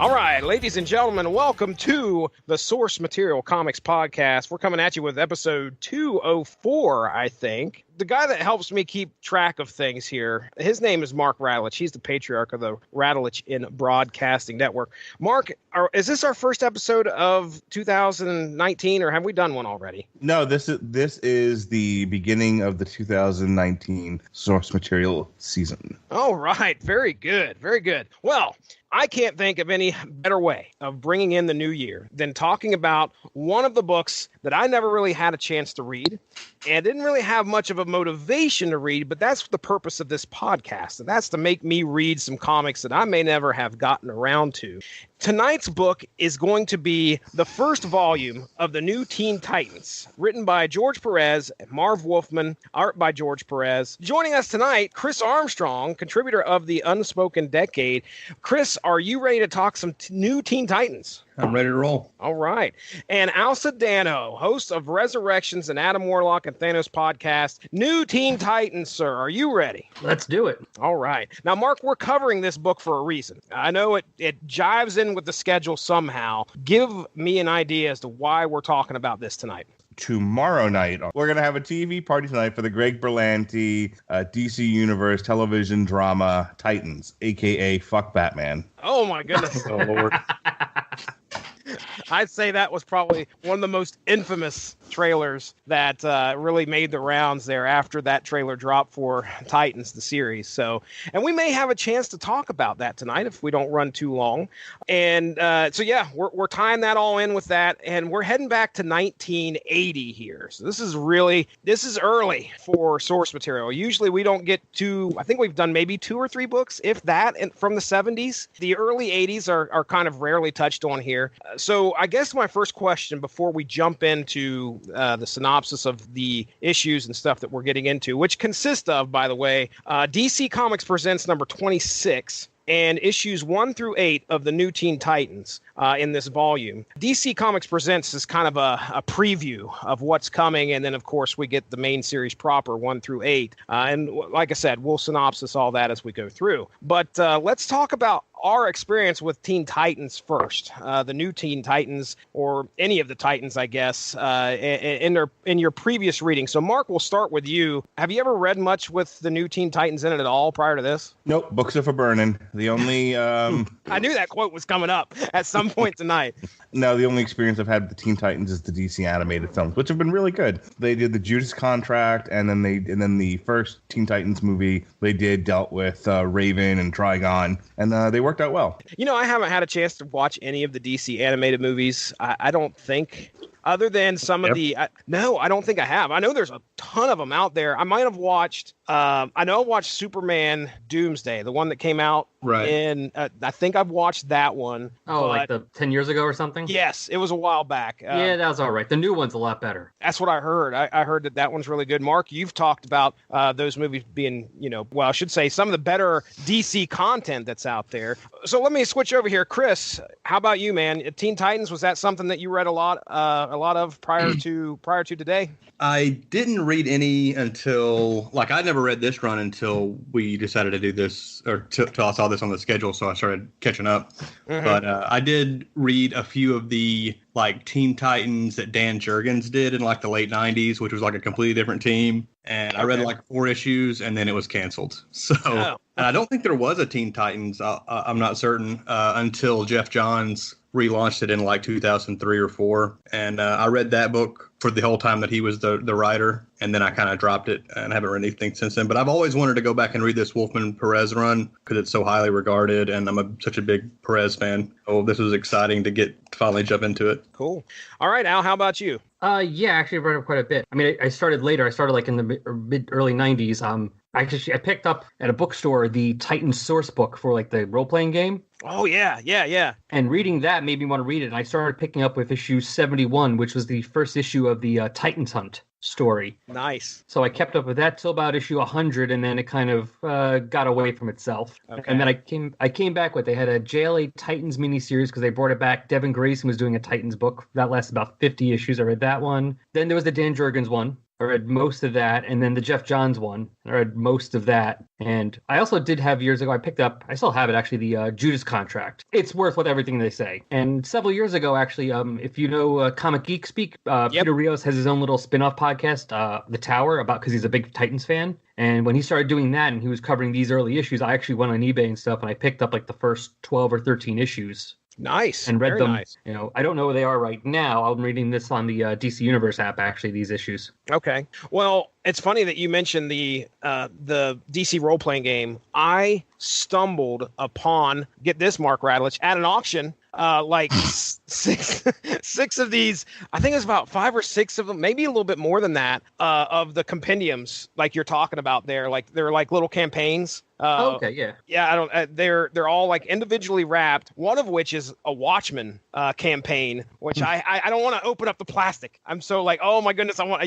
All right, ladies and gentlemen, welcome to the Source Material Comics Podcast. We're coming at you with episode 204, I think. The guy that helps me keep track of things here, his name is Mark Radulich. He's the patriarch of the Radulich in Broadcasting Network. Mark, is this our first episode of 2019, or have we done one already? No, this is the beginning of the 2019 Source Material season. All right, very good, very good. Well, I can't think of any better way of bringing in the new year than talking about one of the books that I never really had a chance to read and didn't really have much of a motivation to read, but that's the purpose of this podcast, and that's to make me read some comics that I may never have gotten around to. Tonight's book is going to be the first volume of the new Teen Titans, written by George Perez and Marv Wolfman, art by George Perez. Joining us tonight, Chris Armstrong, contributor of the Unspoken Decade. Chris, are you ready to talk some new Teen Titans? I'm ready to roll. All right. And Al Sedano, host of Resurrections and Adam Warlock and Thanos podcast. New Teen Titans, sir. Are you ready? Let's do it. All right. Now, Mark, we're covering this book for a reason. I know it jives in with the schedule somehow. Give me an idea as to why we're talking about this tonight. Tomorrow night, we're going to have a TV party tonight for the Greg Berlanti DC Universe television drama Titans, a.k.a. Fuck Batman. Oh, my goodness. Oh, Lord. I'd say that was probably one of the most infamous trailers that really made the rounds there after that trailer dropped for Titans, the series. So, and we may have a chance to talk about that tonight if we don't run too long. And so, yeah, we're tying that all in with that. And we're heading back to 1980 here. So this is early for source material. Usually we don't get to, I think we've done maybe 2 or 3 books, if that, from the 70s. The early 80s are kind of rarely touched on here. So I guess my first question before we jump into the synopsis of the issues and stuff that we're getting into, which consists of, by the way, DC Comics Presents number 26 and issues 1 through 8 of the new Teen Titans in this volume. DC Comics Presents is kind of a preview of what's coming, and then, of course, we get the main series proper, 1 through 8. And like I said, we'll synopsis all that as we go through. But let's talk about our experience with Teen Titans first, the new Teen Titans, or any of the Titans, I guess, in your previous reading. So, Mark, we'll start with you. Have you ever read much with the new Teen Titans in it at all prior to this? Nope, books are for burning. The only... I knew that quote was coming up at some point tonight. No, the only experience I've had with the Teen Titans is the DC animated films, which have been really good. They did the Judas Contract, and then the first Teen Titans movie they dealt with Raven and Trigon, and they worked out well. You know, I haven't had a chance to watch any of the DC animated movies. I don't think, other than some of the... no, I don't think I have. I know there's a ton of them out there. I might have watched... I know I watched Superman Doomsday, the one that came out in... I think I've watched that one. Oh, like 10 years ago or something? Yes, it was a while back. Yeah, that was all right. The new one's a lot better. That's what I heard. I heard that one's really good. Mark, you've talked about those movies being, well, I should say some of the better DC content that's out there. So let me switch over here. Chris, how about you, man? Teen Titans, was that something that you read a lot of prior to today? I didn't read any until, I never read this run until we decided to do this, or till I saw this on the schedule, so I started catching up. Mm-hmm. But I did read a few of the Teen Titans that Dan Jurgens did in the late 90s, which was a completely different team. And I read 4 issues, and then it was canceled. So, and I don't think there was a Teen Titans. I'm not certain until Jeff Johns relaunched it in 2003 or 4. And I read that book for the whole time that he was the writer. And then I kind of dropped it and haven't read anything since then. But I've always wanted to go back and read this Wolfman Perez run because it's so highly regarded. And I'm such a big Perez fan. Oh, this was exciting to finally jump into it. Cool. All right, Al, how about you? Yeah, actually I've read it quite a bit. I mean, I started later. I started in the mid-early 90s. I picked up at a bookstore the Titan source book for the role-playing game. Oh, yeah. And reading that made me want to read it. And I started picking up with issue 71, which was the first issue of the Titans Hunt story. Nice. So I kept up with that till about issue 100, and then it kind of got away from itself. Okay. And then I came back with, they had a JLA Titans miniseries because they brought it back. Devin Grayson was doing a Titans book. That lasted about 50 issues. I read that one. Then there was the Dan Jurgens one. I read most of that, and then the Jeff Johns one. I read most of that, and I also did have years ago. I picked up. I still have it actually. The Judas Contract. It's worth what everything they say. And several years ago, actually, if you know Comic Geek Speak, Peter Rios has his own little spin-off podcast, The Tower, because he's a big Titans fan. And when he started doing that and he was covering these early issues, I actually went on eBay and stuff, and I picked up like the first 12 or 13 issues. Nice. And read Very them. Nice. You know, I don't know where they are right now. I'm reading this on the DC Universe app, actually, these issues. Okay. Well, it's funny that you mentioned the DC role-playing game. I stumbled upon, get this, Mark Radlich, at an auction, six of these. I think it was about 5 or 6 of them, maybe a little bit more than that, of the compendiums, like you're talking about there. Like they're like little campaigns. Okay, yeah. Yeah, I don't. They're all like individually wrapped. One of which is a Watchmen campaign, which I don't want to open up the plastic. I'm so like, oh my goodness, I want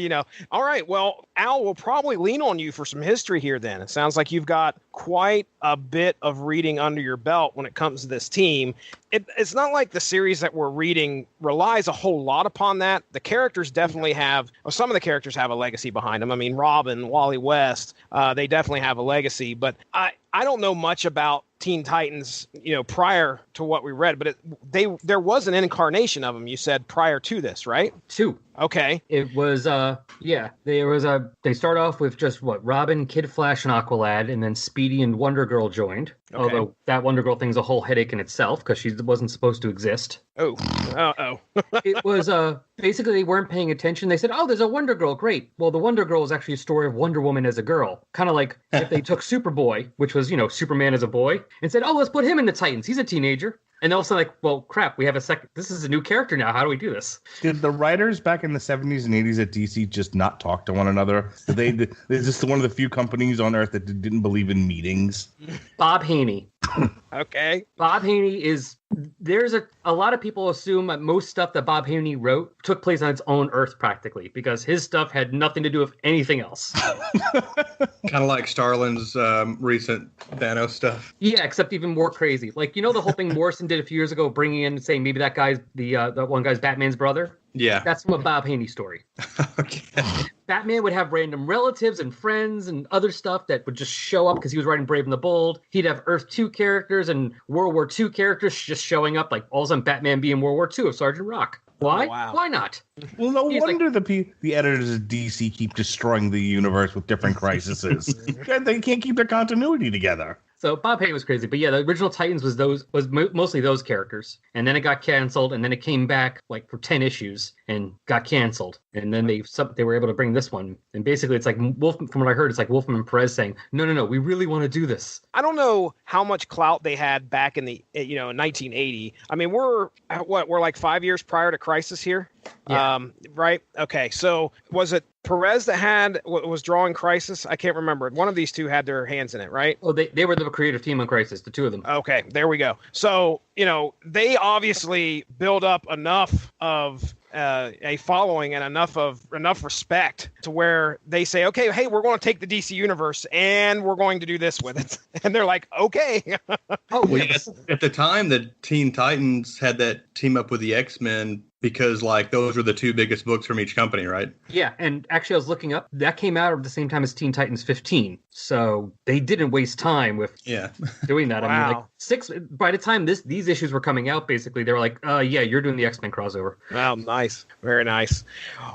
All right, well, Al will probably lean on you for some history here. Then it sounds like you've got quite a bit of reading under your belt when it comes to this team. It's not like the series that we're reading relies a whole lot upon that. The characters definitely have. Well, some of the characters have a legacy behind them. I mean, Robin, Wally West, they definitely have a legacy. But I don't know much about Teen Titans, prior to what we read, but there was an incarnation of them, you said, prior to this, right? 2. Okay. It was, they start off with just Robin, Kid Flash, and Aqualad, and then Speedy and Wonder Girl joined. Okay. Although that Wonder Girl thing's a whole headache in itself because she wasn't supposed to exist. Oh. It was, basically they weren't paying attention. They said, oh, there's a Wonder Girl. Great. Well, the Wonder Girl is actually a story of Wonder Woman as a girl. Kind of like if they took Superboy, which was, Superman as a boy, and said, oh, let's put him in the Titans. He's a teenager. And all of a sudden, like, well, crap, we have a second. This is a new character now. How do we do this? Did the writers back in the 70s and 80s at DC just not talk to one another? They're just one of the few companies on Earth that didn't believe in meetings. Bob Haney. Okay. Bob Haney is... There's a lot of people assume that most stuff that Bob Haney wrote took place on its own Earth practically because his stuff had nothing to do with anything else. Kind of like Starlin's recent Thanos stuff. Yeah, except even more crazy. Like, the whole thing Morrison did a few years ago, bringing in saying maybe that guy's that one guy's Batman's brother. Yeah. That's from a Bob Haney story. Okay. Batman would have random relatives and friends and other stuff that would just show up because he was writing Brave and the Bold. He'd have Earth 2 characters and World War II characters just showing up, like all of a sudden Batman being World War II of Sergeant Rock. Why? Oh, wow. Why not? Well, no wonder the editors of DC keep destroying the universe with different crises. They can't keep their continuity together. So Bob Haney was crazy, but yeah, the original Titans was mostly those characters, and then it got canceled, and then it came back like for 10 issues and got canceled, and then they were able to bring this one, and basically it's like Wolfman. From what I heard, it's like Wolfman and Perez saying, "No, we really want to do this." I don't know how much clout they had back in the in 1980. I mean, we're like 5 years prior to Crisis here. Yeah. Right. Okay. So was it Perez that was drawing Crisis? I can't remember. One of these two had their hands in it, right? Oh, they were the creative team on Crisis, the two of them. Okay, there we go. So, they obviously build up enough of a following and enough respect to where they say, okay, hey, we're going to take the DC universe and we're going to do this with it. And they're like, okay. At the time, the Teen Titans had that team up with the X-Men because those were the two biggest books from each company, right? Yeah, and actually I was looking up, that came out at the same time as Teen Titans 15. So they didn't waste time with doing that. Wow. I mean, by the time these issues were coming out, basically, they were like, yeah, you're doing the X-Men crossover. Wow, nice. Very nice.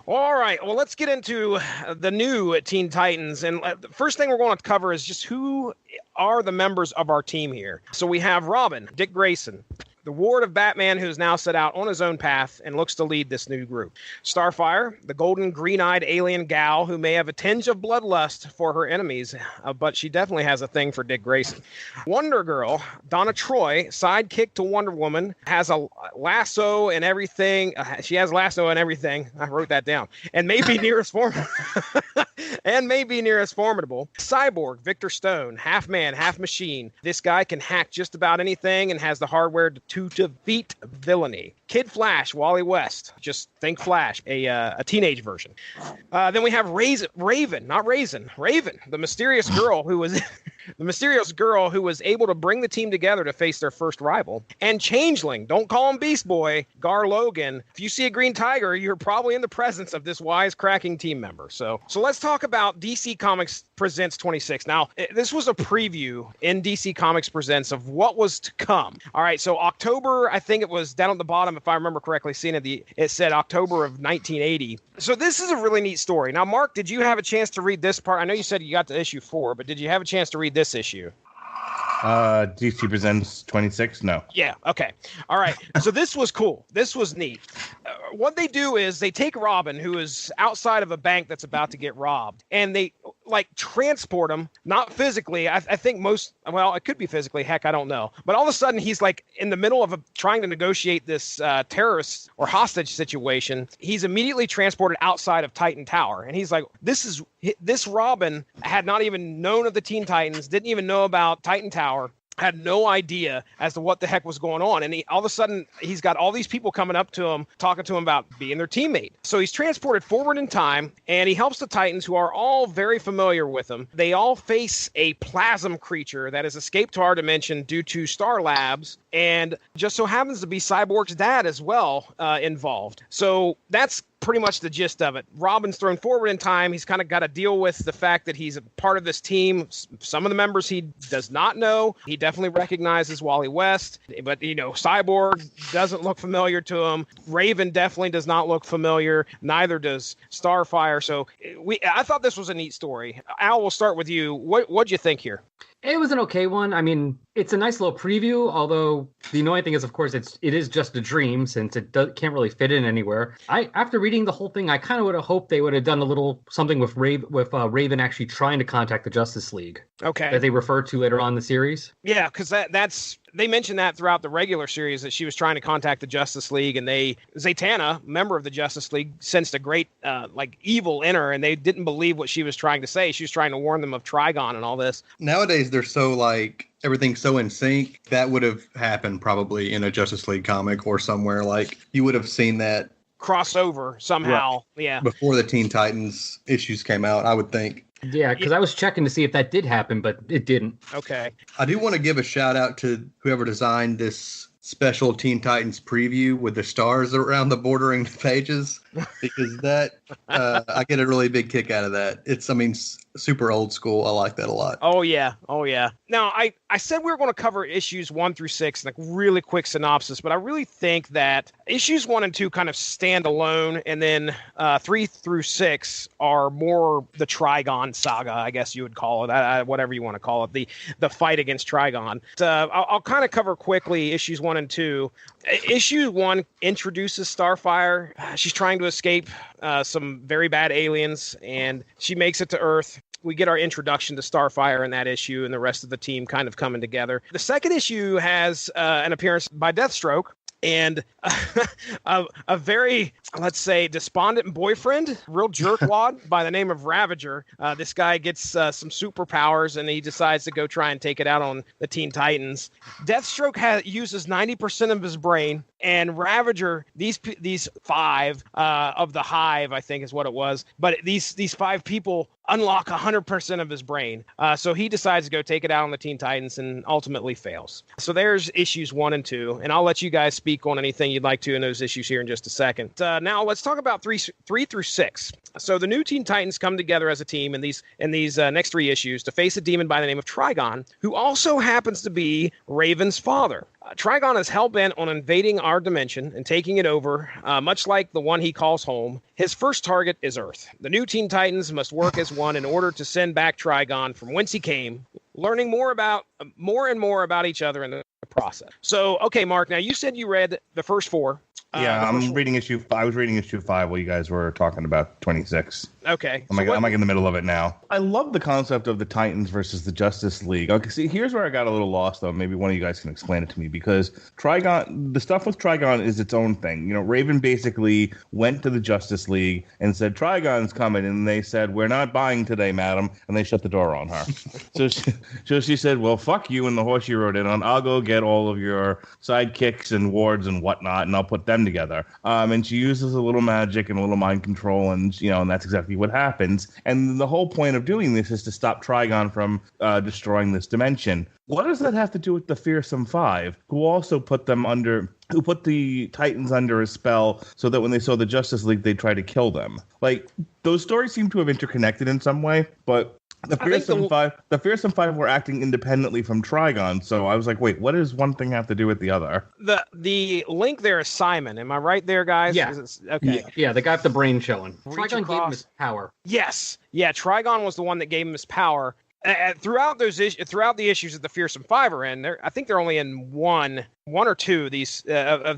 All right, well, let's get into the new Teen Titans. And the first thing we're going to cover is just who are the members of our team here. So we have Robin, Dick Grayson, the ward of Batman, who's now set out on his own path and looks to lead this new group. Starfire, the golden green-eyed alien gal who may have a tinge of bloodlust for her enemies, but she definitely has a thing for Dick Grayson. Wonder Girl, Donna Troy, sidekick to Wonder Woman, has a lasso and everything. She has lasso and everything. I wrote that down. And may be nearest formidable. Cyborg, Victor Stone, half man, half machine. This guy can hack just about anything and has the hardware to defeat villainy. Kid Flash, Wally West. Just think Flash, a teenage version. Then we have Raven, the mysterious girl who was the mysterious girl who was able to bring the team together to face their first rival, and Changeling, don't call him Beast Boy, Gar Logan. If you see a green tiger, you're probably in the presence of this wisecracking team member. So let's talk about DC Comics Presents 26. Now, this was a preview in DC Comics Presents of what was to come. All right, so October, I think it was down at the bottom, if I remember correctly, seeing it said October of 1980. So this is a really neat story. Now, Mark, did you have a chance to read this part? I know you said you got to issue 4, but did you have a chance to read this issue? DC Presents 26? No. Yeah, okay. All right. So this was cool. This was neat. What they do is they take Robin, who is outside of a bank that's about to get robbed, and they transport him, not physically. I think it could be physically. Heck, I don't know. But all of a sudden, he's in the middle of trying to negotiate this terrorist or hostage situation. He's immediately transported outside of Titan Tower. And he's like, this Robin had not even known of the Teen Titans, didn't even know about Titan Tower, had no idea as to what the heck was going on. And all of a sudden, he's got all these people coming up to him, talking to him about being their teammate. So he's transported forward in time, and he helps the Titans, who are all very familiar with him. They all face a plasm creature that has escaped to our dimension due to Star Labs, and just so happens to be Cyborg's dad as well involved. So that's pretty much the gist of it. Robin's thrown forward in time. He's kind of got to deal with the fact that he's a part of this team. Some of the members he does not know. He definitely recognizes Wally West, but Cyborg doesn't look familiar to him. Raven definitely does not look familiar. Neither does Starfire. So I thought this was a neat story. Al, we'll start with you. What'd you think here? It was an okay one. I mean, it's a nice little preview, although the annoying thing is, of course, it is just a dream since it can't really fit in anywhere. After reading the whole thing, I kind of would have hoped they would have done a little something with Raven actually trying to contact the Justice League. Okay. That they refer to later on in the series. Yeah, because that's they mentioned that throughout the regular series that she was trying to contact the Justice League, and Zatanna, member of the Justice League, sensed a great evil in her, and they didn't believe what she was trying to say. She was trying to warn them of Trigon and all this. Nowadays, they're so everything's so in sync. That would have happened probably in a Justice League comic or somewhere. You would have seen that crossover somehow. Right. Yeah. Before the Teen Titans issues came out, I would think. Yeah, because I was checking to see if that did happen, but it didn't. Okay. I do want to give a shout out to whoever designed this special Teen Titans preview with the stars around the bordering pages, because that I get a really big kick out of that. It's super old school. I like that a lot. Oh yeah. Now I said we were going to cover issues 1 through 6, like really quick synopsis, but I really think that issues 1 and 2 kind of stand alone, and then 3 through 6 are more the Trigon saga, I guess you would call it, whatever you want to call it, the fight against Trigon. I'll kind of cover quickly issues 1 and 2. Issue 1 introduces Starfire. She's trying to escape some very bad aliens, and she makes it to Earth. We get our introduction to Starfire in that issue, and the rest of the team kind of coming together. The second issue has an appearance by Deathstroke, and a very, let's say, despondent boyfriend, real jerkwad by the name of Ravager. This guy gets some superpowers, and he decides to go try and take it out on the Teen Titans. Deathstroke uses 90% of his brain, and Ravager, these 5 of the Hive, I think is what it was, but these 5 people unlock 100% of his brain. So he decides to go take it out on the Teen Titans and ultimately fails. So there's issues 1 and 2, and I'll let you guys speak on anything you'd like to in those issues here in just a second. Now let's talk about 3 through 6. So the new Teen Titans come together as a team in these next 3 issues to face a demon by the name of Trigon, who also happens to be Raven's father. Trigon is hell-bent on invading our dimension and taking it over, much like the one he calls home. His first target is Earth. The new Teen Titans must work as one in order to send back Trigon from whence he came, learning more and more about each other in the process. So, okay, Mark, now you said you read the first 4. Yeah, I'm reading issue. I was reading issue 5 while you guys were talking about 26. Okay, I'm in the middle of it now. I love the concept of the Titans versus the Justice League. Okay, see, here's where I got a little lost, though. Maybe one of you guys can explain it to me, because Trigon, the stuff with Trigon is its own thing. Raven basically went to the Justice League and said, Trigon's coming, and they said, we're not buying today, madam, and they shut the door on her. so she said, well, fuck you and the horse you rode in on. I'll go get all of your sidekicks and wards and whatnot, and I'll put them friend together. And she uses a little magic and a little mind control, and and that's exactly what happens. And the whole point of doing this is to stop Trigon from destroying this dimension. What does that have to do with the Fearsome Five, who also put the Titans under a spell so that when they saw the Justice League, they'd try to kill them? Like, those stories seem to have interconnected in some way, but the Fearsome Five were acting independently from Trigon, so I was like, wait, what does one thing have to do with the other? The link there is Simon. Am I right there, guys? Yeah. Okay. Yeah, the guy with the brain showing. Reach Trigon gave across. him his power. Yes. Yeah, Trigon was the one that gave him his power. Throughout the issues that the Fearsome Five are in, I think they're only in one or two of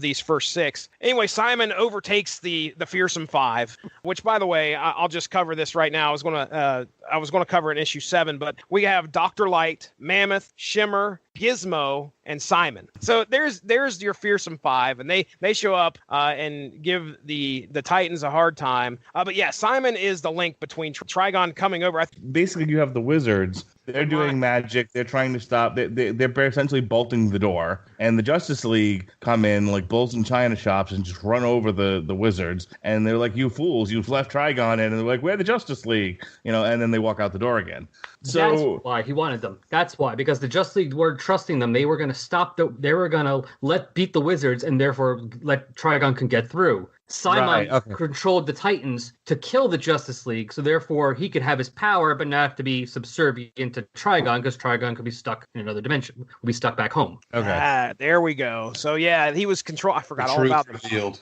these first six. Anyway, Simon overtakes the Fearsome Five, which, by the way, I'll just cover this right now. I was gonna cover in issue 7, but we have Dr. Light, Mammoth, Shimmer, Gizmo, and Simon. So there's your Fearsome Five, and they show up and give the Titans a hard time. But yeah, Simon is the link between Trigon coming over. Basically, you have the wizards. They're doing magic. They're trying to stop. They're essentially bolting the door. And the Justice League come in like bulls in china shops and just run over the wizards. And they're like, "You fools! You've left Trigon." And they're like, "We're the Justice League," and then they walk out the door again. So that's why he wanted them. That's why, because the Justice League were trusting them. They were going to stop. They were going to beat the wizards, and therefore let Trigon can get through. Simon controlled the Titans to kill the Justice League, so therefore he could have his power, but not have to be subservient to Trigon, because Trigon could be stuck in another dimension, would be stuck back home. Okay, there we go. So yeah, he was control. I forgot all about him.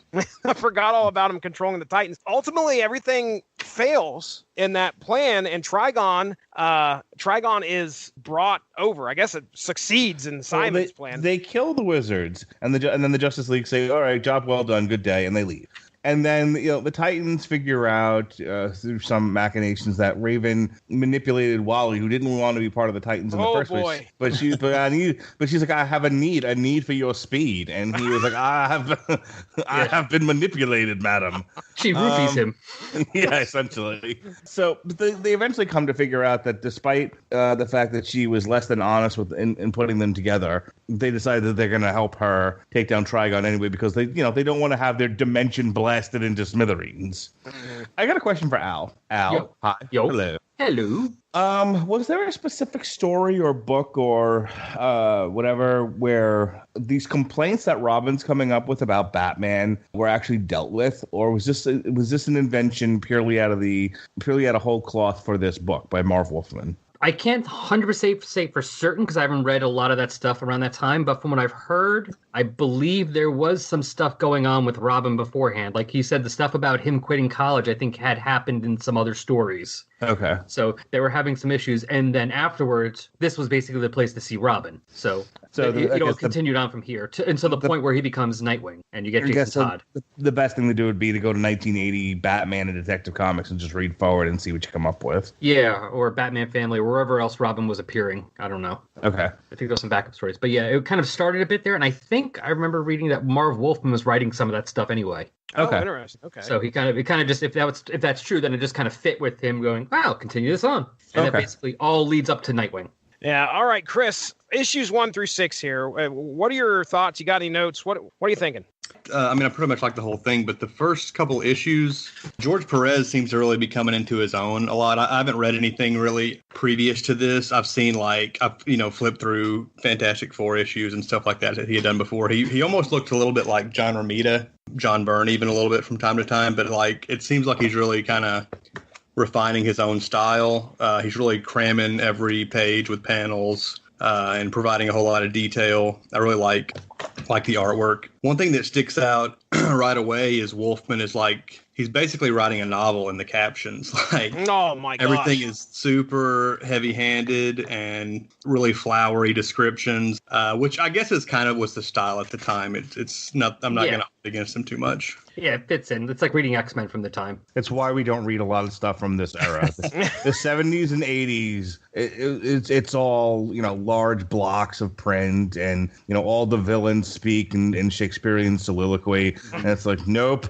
I forgot all about him controlling the Titans. Ultimately, everything fails in that plan, and Trigon is brought over. I guess it succeeds in Simon's plan. They kill the wizards, and then the Justice League say, "All right, job well done, good day," and they leave. And then the Titans figure out through some machinations that Raven manipulated Wally, who didn't want to be part of the Titans in the first place. But she's like, "I have a need for your speed," and he was like, "I have been manipulated, madam." She roofies him. Yeah, essentially. So they eventually come to figure out that despite the fact that she was less than honest in putting them together, they decided that they're going to help her take down Trigon anyway, because they don't want to have their dimension blasted into smithereens. I got a question for Al. Al, Yo. hi. Yo. Hello. Hello. Was there a specific story or book or whatever where these complaints that Robin's coming up with about Batman were actually dealt with, or was this an invention purely out of whole cloth for this book by Marv Wolfman? I can't 100% say for certain because I haven't read a lot of that stuff around that time, but from what I've heard, I believe there was some stuff going on with Robin beforehand. Like he said, the stuff about him quitting college, I think, had happened in some other stories. Okay. So they were having some issues, and then afterwards, this was basically the place to see Robin. So it all continued on from here until the point where he becomes Nightwing, and you get Jason Todd. The best thing to do would be to go to 1980 Batman and Detective Comics and just read forward and see what you come up with. Yeah, or Batman Family, or wherever else Robin was appearing. I don't know. Okay. I think there's some backup stories. But yeah, it kind of started a bit there, and I think I remember reading that Marv Wolfman was writing some of that stuff anyway. Okay. Oh, interesting. Okay. So it kind of just if that's true, then it just kind of fit with him going, wow, continue this on. And that basically all leads up to Nightwing. Yeah. All right, Chris, issues 1 through 6 here. What are your thoughts? You got any notes? What are you thinking? I pretty much like the whole thing, but the first couple issues, George Perez seems to really be coming into his own a lot. I haven't read anything really previous to this. I've seen I've flipped through Fantastic Four issues and stuff like that he had done before. He almost looked a little bit like John Romita, John Byrne, even a little bit from time to time, but it seems like he's really kind of refining his own style. He's really cramming every page with panels and providing a whole lot of detail. I really like the artwork. One thing that sticks out right away is Wolfman is he's basically writing a novel in the captions. Oh my gosh. Everything is super heavy-handed and really flowery descriptions, which I guess is kind of was the style at the time. It's not. I'm not going to hold against him too much. Yeah, it fits in. It's like reading X-Men from the time. It's why we don't read a lot of stuff from this era. The 70s and 80s, it's all large blocks of print, and all the villains speak in Shakespeare Shakespearean soliloquy, and it's like, nope.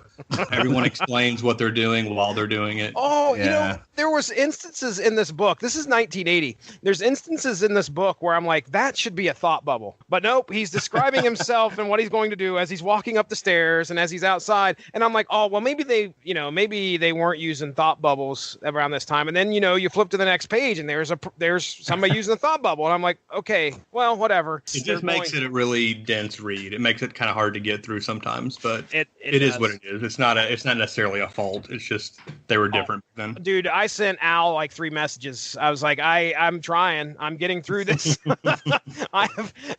Everyone explains what they're doing while they're doing it. Oh, Yeah. there was instances in this book. This is 1980. There's instances in this book where I'm like, that should be a thought bubble. But nope, he's describing himself and what he's going to do as he's walking up the stairs and as he's outside. And I'm like, oh, well, maybe they weren't using thought bubbles around this time. And then, you flip to the next page and there's somebody using a thought bubble. And I'm like, okay, well, whatever. It just makes it a really dense read. It makes it kind of hard to get through sometimes, but it is what it is. It's not necessarily a fault. It's just they were different then. Dude, I sent Al like 3 messages. I was like, I'm trying. I'm getting through this. I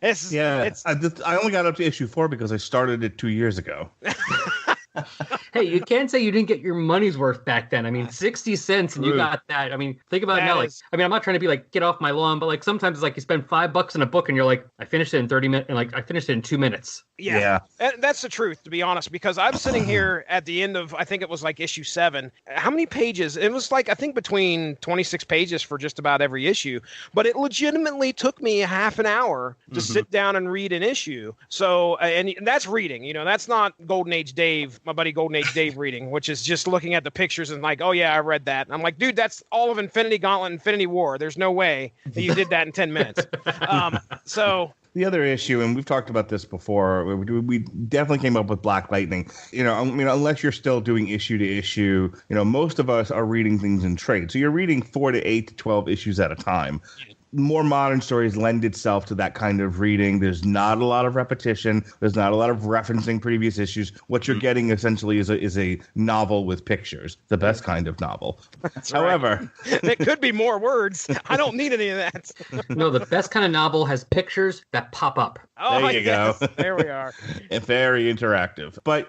only got up to issue 4 because I started it 2 years ago. Hey, you can't say you didn't get your money's worth back then. I mean, 60 cents and you got that. I mean, think about it now. I'm not trying to be like, get off my lawn, but like sometimes it's like you spend $5 in a book and you're like, I finished it in 30 minutes, and like I finished it in 2 minutes. Yeah. And that's the truth, to be honest, because I'm sitting here at the end of, I think it was like issue 7. How many pages? It was like, I think between 26 pages for just about every issue, but it legitimately took me a half an hour to sit down and read an issue. So, and that's reading, that's not Golden Age Dave, my buddy Golden Age Dave reading, which is just looking at the pictures and like, oh yeah, I read that. And I'm like, dude, that's all of Infinity Gauntlet, Infinity War. There's no way that you did that in 10 minutes. So the other issue, and we've talked about this before, we definitely came up with Black Lightning. Unless you're still doing issue to issue, most of us are reading things in trade. So you're reading 4 to 8 to 12 issues at a time. More modern stories lend itself to that kind of reading. There's not a lot of repetition. There's not a lot of referencing previous issues. What you're getting essentially is a novel with pictures, the best kind of novel. However, it could be more words. I don't need any of that. No, the best kind of novel has pictures that pop up. Oh, there you go. There we are. Very interactive. But,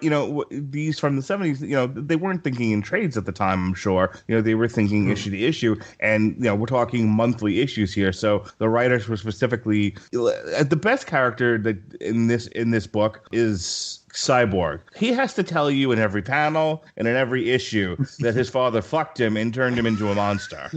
these from the 70s, they weren't thinking in trades at the time, I'm sure. They were thinking issue to issue. And, we're talking monthly issues here. So the writers were specifically the best character that in this book is Cyborg. He has to tell you in every panel and in every issue that his father fucked him and turned him into a monster.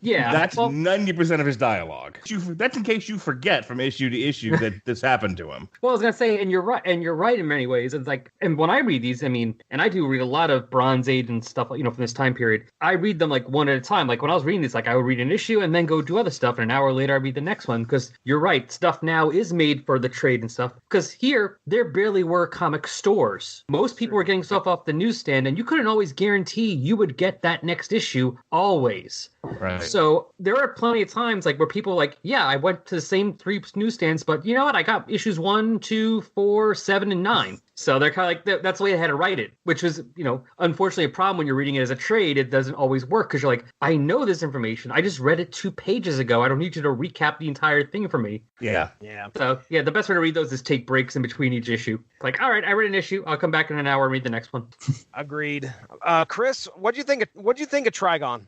Yeah. That's 90% of his dialogue. That's in case you forget from issue to issue that this happened to him. Well, I was going to say, and you're right in many ways. It's like, and when I read these, and I do read a lot of Bronze Age and stuff, from this time period. I read them like one at a time. Like when I was reading these, like I would read an issue and then go do other stuff. And an hour later, I read the next one. Because you're right. Stuff now is made for the trade and stuff. Because here, there barely were comic stores. Most people were getting stuff off the newsstand, and you couldn't always guarantee you would get that next issue always. Right. So there are plenty of times like where people are like, yeah, I went to the same 3 newsstands, but you know what? I got issues 1, 2, 4, 7, and 9. So they're kind of like, that's the way I had to write it, which was, unfortunately a problem when you're reading it as a trade. It doesn't always work because you're like, I know this information. I just read it 2 pages ago. I don't need you to recap the entire thing for me. Yeah. So yeah, the best way to read those is take breaks in between each issue. Like, all right, I read an issue. I'll come back in an hour and read the next one. Agreed. Chris, what'd you think of Trigon?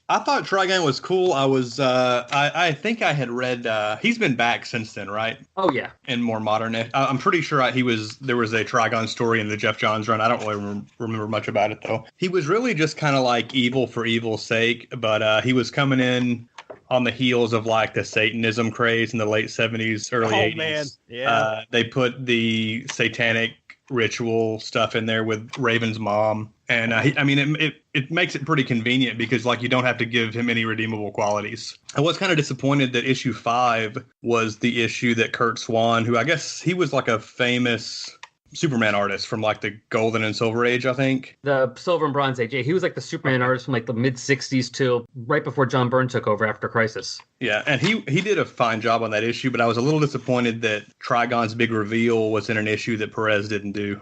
I thought Trigon was cool. I think I had read, he's been back since then, right? Oh, yeah. And more modern. I'm pretty sure there was a Trigon story in the Jeff Johns run. I don't really remember much about it, though. He was really just kind of like evil for evil's sake, but he was coming in on the heels of like the Satanism craze in the late 70s, early 80s. Oh, man. Yeah. They put the satanic ritual stuff in there with Raven's mom. And it makes it pretty convenient because like you don't have to give him any redeemable qualities. I was kind of disappointed that issue 5 was the issue that Kurt Swan, who I guess he was like a famous Superman artist from like the Golden and Silver Age, I think. The Silver and Bronze Age. Yeah, he was like the Superman artist from like the mid 60s till right before John Byrne took over after Crisis. Yeah, and he did a fine job on that issue, but I was a little disappointed that Trigon's big reveal was in an issue that Perez didn't do.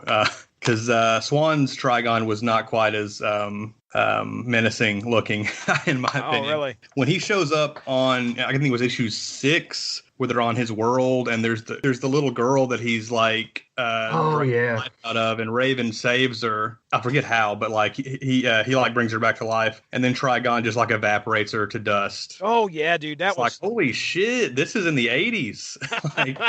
Because Swan's Trigon was not quite as menacing looking, in my opinion. Oh, really? When he shows up on, I think it was issue 6, where they're on his world, and there's the little girl that he's like, out of, and Raven saves her. I forget how, but like he like brings her back to life, and then Trigon just like evaporates her to dust. Oh yeah, dude, that was like, holy shit! This is in the 80s. Like,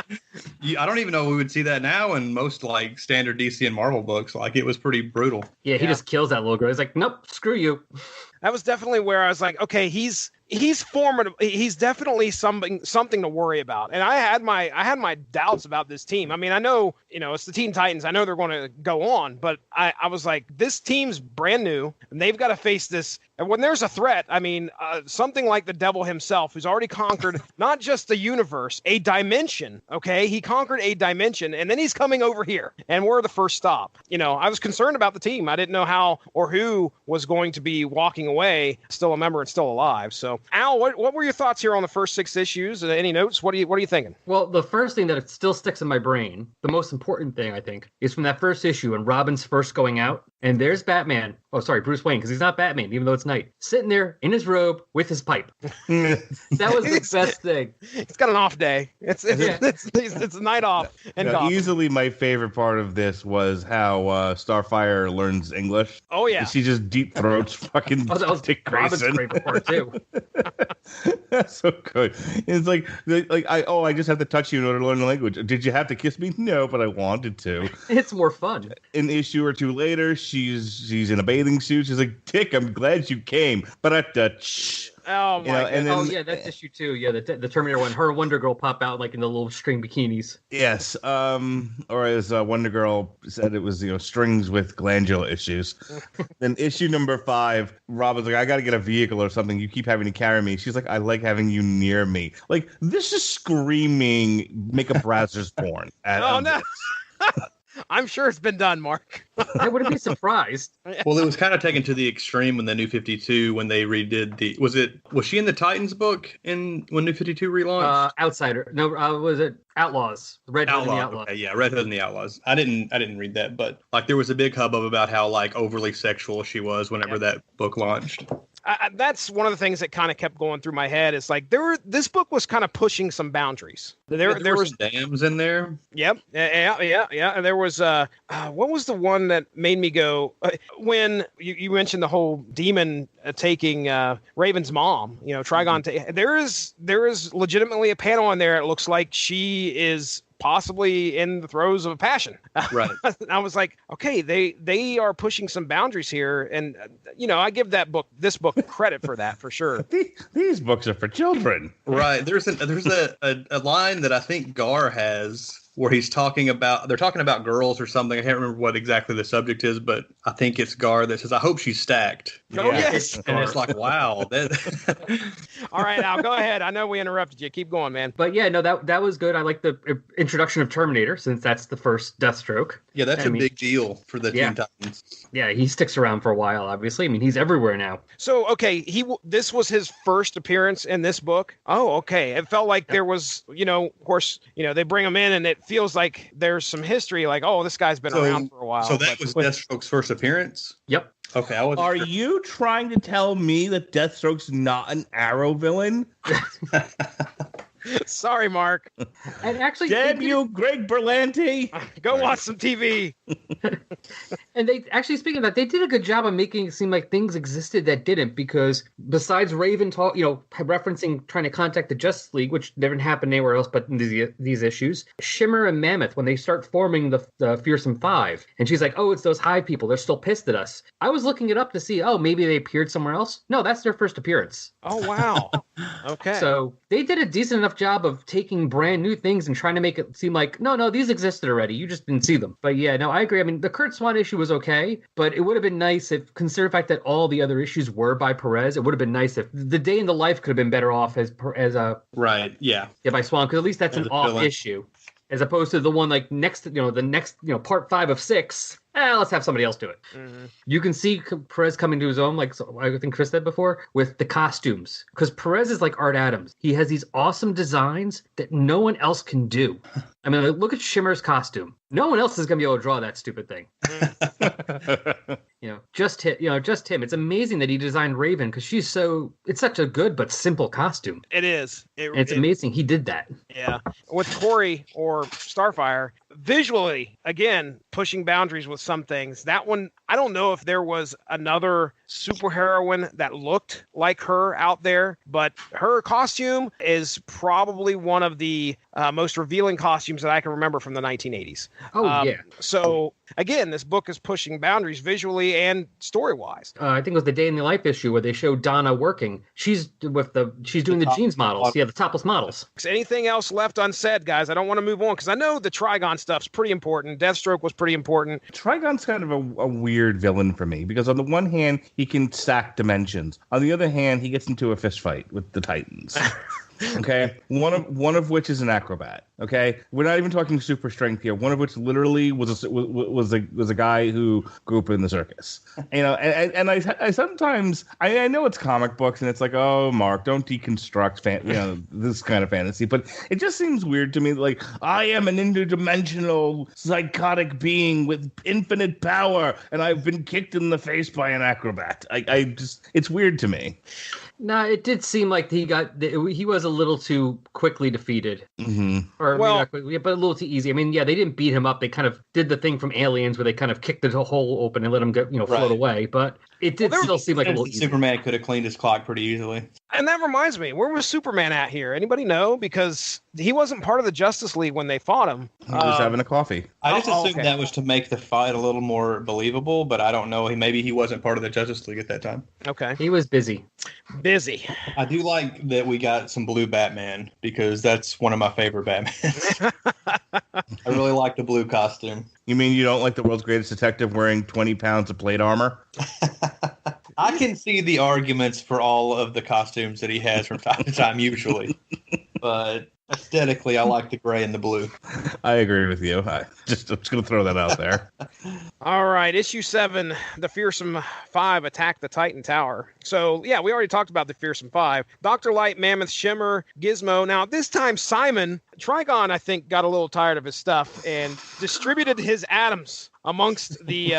I don't even know if we would see that now in most like standard DC and Marvel books. Like, it was pretty brutal. Yeah, he just kills that little girl. He's like, nope, screw you. That was definitely where I was like, okay, he's he's formidable. He's definitely something to worry about. And I had my doubts about this team. I mean, I know, it's the Teen Titans. I know they're going to go on, but I was like, this team's brand new and they've got to face this. And when there's a threat, I mean, something like the devil himself, who's already conquered not just the universe, a dimension. Okay. He conquered a dimension and then he's coming over here and we're the first stop. I was concerned about the team. I didn't know how or who was going to be walking away, still a member and still alive. So Al, what were your thoughts here on the first 6 issues? Any notes? What are you thinking? Well, the first thing that still sticks in my brain, the most important thing I think, is from that first issue when Robin's first going out and there's Batman. Oh, sorry, Bruce Wayne, because he's not Batman, even though it's night. Sitting there in his robe with his pipe. That was the best thing. He's got an off day. It's a night off. And easily my favorite part of this was how Starfire learns English. Oh yeah, she just deep throats fucking Dick Grayson. Great part too. That's so good. It's like I just have to touch you in order to learn the language. Did you have to kiss me? No, but I wanted to. It's more fun. An issue or two later, she's in a bathing suit. She's like, Dick, I'm glad you came, but oh my god! And then, that's issue 2. Yeah, the Terminator one. Her and Wonder Girl pop out like in the little string bikinis. Yes. Or as Wonder Girl said, it was strings with glandular issues. Then issue number 5, Robin's like, I got to get a vehicle or something. You keep having to carry me. She's like, I like having you near me. Like, this is screaming makeup Brazzers porn. Oh no. I'm sure it's been done, Mark. I wouldn't be surprised. Well, it was kind of taken to the extreme when the New 52, when they redid the... Was she in the Titans book when New 52 relaunched? Outsider. No, was it Outlaws? Red Hood and the Outlaws. Okay, yeah, Red Hood and the Outlaws. I didn't read that, but there was a big hubbub about how overly sexual she was whenever that book launched. That's one of the things that kind of kept going through my head. It's like this book was kind of pushing some boundaries. There was dams in there. Yep. Yeah. And there was what was the one that made me go when you mentioned the whole demon taking Raven's mom, Trigon. There is legitimately a panel in there. It looks like she is possibly in the throes of a passion. Right. I was like, okay, they are pushing some boundaries here. And, I give this book credit for that, for sure. These books are for children. Right. There's a line that I think Gar has where they're talking about girls or something. I can't remember what exactly the subject is, but I think it's Gar that says, I hope she's stacked. Oh, yes. And it's like, wow. All right, Al, go ahead. I know we interrupted you. Keep going, man. But yeah, no, that was good. I like the introduction of Terminator, since that's the first Deathstroke. Yeah, that's a big deal for the Teen Titans. Yeah, he sticks around for a while, obviously. I mean, he's everywhere now. So, okay, this was his first appearance in this book? Oh, okay. It felt like there was, of course, they bring him in and it feels like there's some history, like, oh, this guy's been around for a while. So that was Deathstroke's first appearance? Yep. Okay, Are you trying to tell me that Deathstroke's not an Arrow villain? Sorry, Mark. And actually, damn you, Greg Berlanti. Go watch some TV. And they actually, speaking of that, they did a good job of making it seem like things existed that didn't, because besides Raven referencing trying to contact the Justice League, which never happened anywhere else but in these issues, Shimmer and Mammoth, when they start forming the Fearsome Five, and she's like, oh, it's those Hive people. They're still pissed at us. I was looking it up to see, oh, maybe they appeared somewhere else. No, that's their first appearance. Oh, wow. Okay. So they did a decent enough job of taking brand new things and trying to make it seem like, no, these existed already. You just didn't see them. But yeah, no, I agree. I mean, the Kurt Swan issue was okay, but it would have been nice if, consider the fact that all the other issues were by Perez, it would have been nice if the Day in the Life could have been better off as a right, yeah, by Swan, because at least that's an off issue, as opposed to the one like the next part 5 of 6. Let's have somebody else do it. Mm-hmm. You can see Perez coming to his own, like I think Chris said before, with the costumes. Because Perez is like Art Adams. He has these awesome designs that no one else can do. I mean, look at Shimmer's costume. No one else is going to be able to draw that stupid thing. Just him. It's amazing that he designed Raven, because it's such a good but simple costume. It is. It's amazing he did that. Yeah. With Tori or Starfire, visually, again, pushing boundaries with some things. That one, I don't know if there was another superheroine that looked like her out there, but her costume is probably one of the most revealing costumes that I can remember from the 1980s. Yeah. So again, this book is pushing boundaries visually and story-wise. I think it was the Day in the Life issue where they showed Donna working. She's doing the jeans models. Yeah, the topless models. Anything else left unsaid, guys? I don't want to move on because I know the Trigon stuff's pretty important. Deathstroke was pretty important. Trigon's kind of a weird villain for me because on the one hand, he can stack dimensions. On the other hand, he gets into a fist fight with the Titans. Okay, one of which is an acrobat. Okay, we're not even talking super strength here. One of which literally was a guy who grew up in the circus. You know, and I sometimes I know it's comic books and it's like, oh, Mark, don't deconstruct this kind of fantasy, but it just seems weird to me. Like, I am an interdimensional psychotic being with infinite power, and I've been kicked in the face by an acrobat. It's weird to me. No, it did seem like he was a little too quickly defeated. Mm-hmm. Or not quickly, but a little too easy. I mean, yeah, they didn't beat him up. They kind of did the thing from Aliens where they kind of kicked the hole open and let him go, float away. But it did still seem like a little easy. Superman could have cleaned his clock pretty easily. And that reminds me, where was Superman at here? Anybody know? Because he wasn't part of the Justice League when they fought him. He was having a coffee. I just assumed that was to make the fight a little more believable, but I don't know. Maybe he wasn't part of the Justice League at that time. Okay. He was busy. I do like that we got some blue Batman because that's one of my favorite Batmans. I really like the blue costume. You mean you don't like the world's greatest detective wearing 20 pounds of plate armor? I can see the arguments for all of the costumes that he has from time to time, usually. But aesthetically, I like the gray and the blue. I agree with you. I'm just going to throw that out there. All right, issue 7, the Fearsome Five attack the Titan Tower. So, yeah, we already talked about the Fearsome Five. Dr. Light, Mammoth, Shimmer, Gizmo. Now, this time, Simon, Trigon, I think, got a little tired of his stuff and distributed his atoms amongst the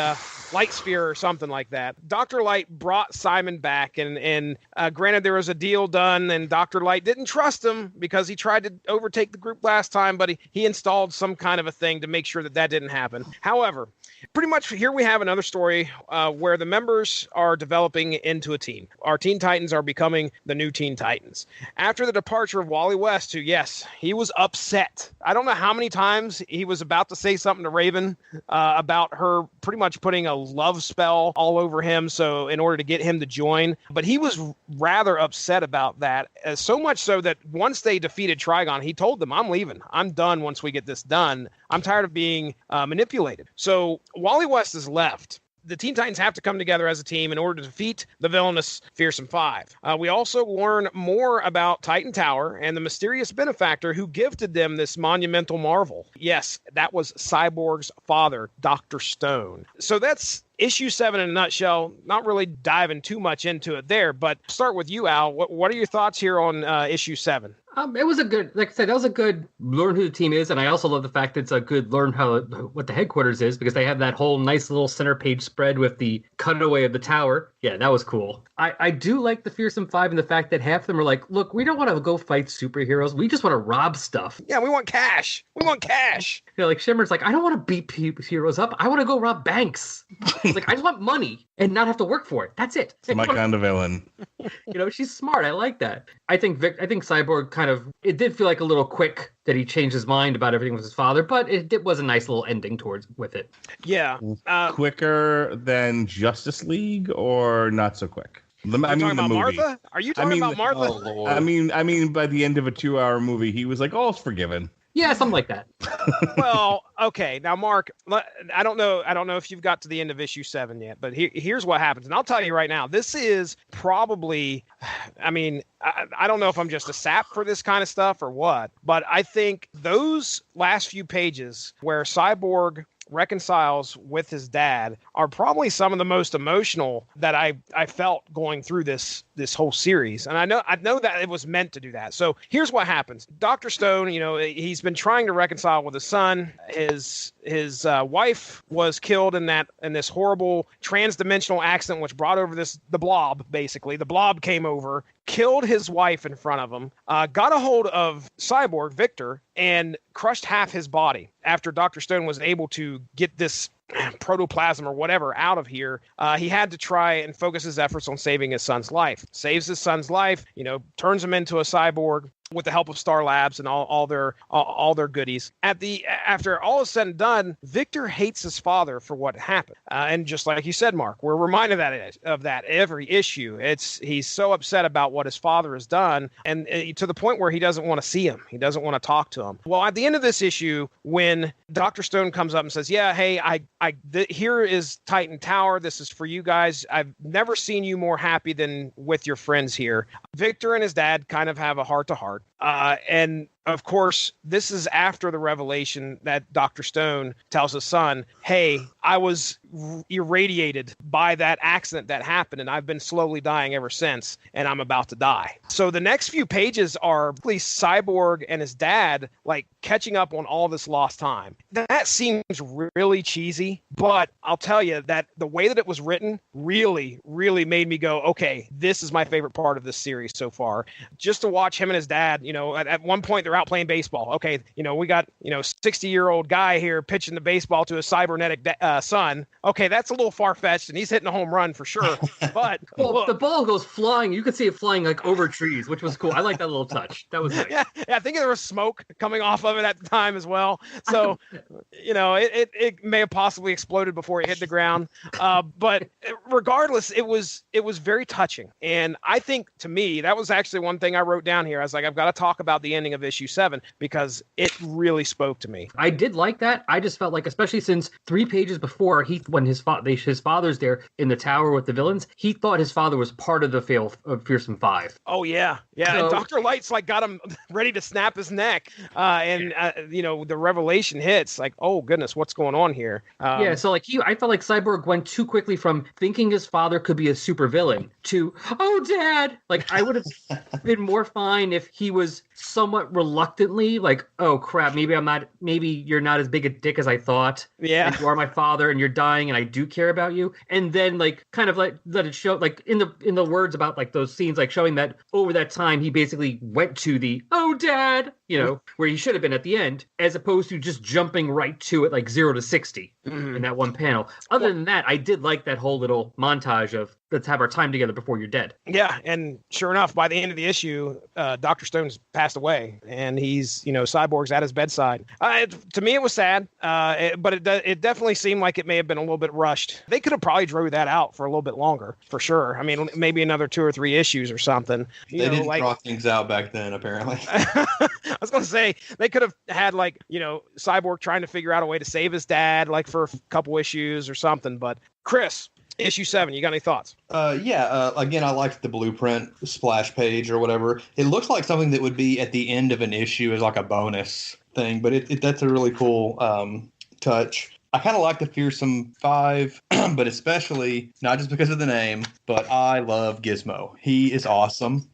light sphere or something like that. Dr. Light brought Simon back, and granted, there was a deal done, and Dr. Light didn't trust him because he tried to overtake the group last time, but he installed some kind of a thing to make sure that didn't happen. However, pretty much here we have another story where the members are developing into a team. Our Teen Titans are becoming the new Teen Titans. After the departure of Wally West, who, yes, he was upset. I don't know how many times he was about to say something to Raven about her pretty much putting a love spell all over him, so in order to get him to join. But he was rather upset about that, so much so that once they defeated Trigon, he told them, I'm leaving. I'm done once we get this done. I'm tired of being manipulated. So Wally West is left. The Teen Titans have to come together as a team in order to defeat the villainous Fearsome Five. We also learn more about Titan Tower and the mysterious benefactor who gifted them this monumental marvel. Yes, that was Cyborg's father, Dr. Stone. So that's issue 7 in a nutshell. Not really diving too much into it there, but start with you, Al. What are your thoughts here on issue 7? It was a good, like I said, that was a good learn who the team is, and I also love the fact that it's a good learn what the headquarters is, because they have that whole nice little center page spread with the cutaway of the tower. Yeah, that was cool. I do like the Fearsome Five and the fact that half of them are like, look, we don't want to go fight superheroes. We just want to rob stuff. Yeah, we want cash. We want cash. You know, like Shimmer's like, I don't want to beat heroes up. I want to go rob banks. Like, I just want money and not have to work for it. That's it. It's my kind of villain. She's smart. I like that. I think Cyborg it did feel like a little quick that he changed his mind about everything with his father, but it was a nice little ending with it. Yeah. Quicker than Justice League or not so quick? I mean, the movie. Martha? Are you talking about Martha? Oh, Lord. I mean, by the end of a 2-hour movie, he was like, "Oh, it's forgiven." Yeah, something like that. Well, okay. Now, Mark, I don't know if you've got to the end of issue 7 yet, but here's what happens. And I'll tell you right now, this is probably, I mean, I don't know if I'm just a sap for this kind of stuff or what, but I think those last few pages where Cyborg reconciles with his dad are probably some of the most emotional that I felt going through this whole series. And I know that it was meant to do that. So here's what happens. Dr. Stone, he's been trying to reconcile with his son. His wife was killed in this horrible trans-dimensional accident which brought over the blob, basically. The blob came over killed his wife in front of him, got a hold of Cyborg, Victor, and crushed half his body after Dr. Stone was able to get this protoplasm or whatever out of here. He had to try and focus his efforts on saving his son's life. Saves his son's life, turns him into a cyborg with the help of Star Labs and all their goodies. After all is said and done, Victor hates his father for what happened. And just like you said, Mark, we're reminded of that every issue. He's so upset about what his father has done, and to the point where he doesn't want to see him. He doesn't want to talk to him. Well, at the end of this issue, when Dr. Stone comes up and says, "Yeah, hey, here is Titan Tower. This is for you guys. I've never seen you more happy than with your friends here." Victor and his dad kind of have a heart-to-heart. And of course, this is after the revelation that Dr. Stone tells his son, "Hey, I was irradiated by that accident that happened, and I've been slowly dying ever since, and I'm about to die." So the next few pages are really Cyborg and his dad like catching up on all this lost time. That seems really cheesy, but I'll tell you that the way that it was written really, really made me go, okay, this is my favorite part of this series so far. Just to watch him and his dad, at one point they're out playing baseball. Okay, we got 60-year-old guy here pitching the baseball to a cybernetic son. Okay, that's a little far-fetched, and he's hitting a home run for sure. But the ball goes flying. You could see it flying like over trees, which was cool. I like that little touch. That was nice. Yeah, I think there was smoke coming off of it at the time as well. So, it may have possibly exploded before it hit the ground. But regardless, it was very touching. And I think, to me, that was actually one thing I wrote down here. I was like, I've got to talk about the ending of issue 7 because it really spoke to me. I did like that. I just felt like, especially since 3 pages before, when his father's there in the tower with the villains, he thought his father was part of the Fearsome Five. Oh yeah. So, and Dr. Light's like got him ready to snap his neck, the revelation hits. Like, oh goodness, what's going on here? So I felt like Cyborg went too quickly from thinking his father could be a supervillain to, "Oh, Dad!" Like, I would have been more fine if he was somewhat reluctantly like, "Oh crap, maybe you're not as big a dick as I thought. Yeah, and you are my father, and you're dying, and I do care about you." And then like kind of let it show, like in the words about like those scenes, like showing that over that time he basically went to the "Oh, Dad," where he should have been at the end, as opposed to just jumping right to it like 0 to 60 in that one panel. Other than that, I did like that whole little montage of let's have our time together before you're dead. Yeah, and sure enough, by the end of the issue, Dr. Stone's passed away, and he's, Cyborg's at his bedside. To me, it was sad, but it definitely seemed like it may have been a little bit rushed. They could have probably drew that out for a little bit longer, for sure. I mean, maybe another 2 or 3 issues or something. They didn't draw things out back then, apparently. I was going to say, they could have had, Cyborg trying to figure out a way to save his dad, for a couple issues or something. But, Chris, issue 7, you got any thoughts? Again, I liked the blueprint splash page or whatever. It looks like something that would be at the end of an issue as like a bonus thing, but that's a really cool touch. I kind of like the Fearsome Five, but especially not just because of the name, but I love Gizmo. He is awesome.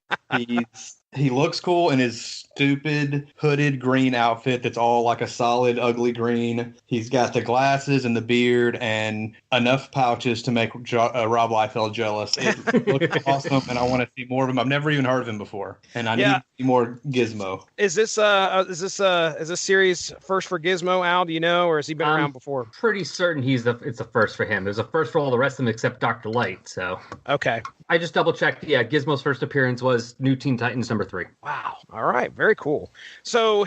He looks cool in his stupid hooded green outfit that's all like a solid ugly green. He's got the glasses and the beard and enough pouches to make Rob Liefeld jealous. It looks awesome, and I want to see more of him. I've never even heard of him before, and I need to see more Gizmo. Is this series first for Gizmo, Al? Do you know, or has he been around before? Pretty certain it's a first for him. It was a first for all the rest of them except Dr. Light. So okay, I just double checked. Yeah, Gizmo's first appearance was New Teen Titans number 3. Wow. All right. Very cool. So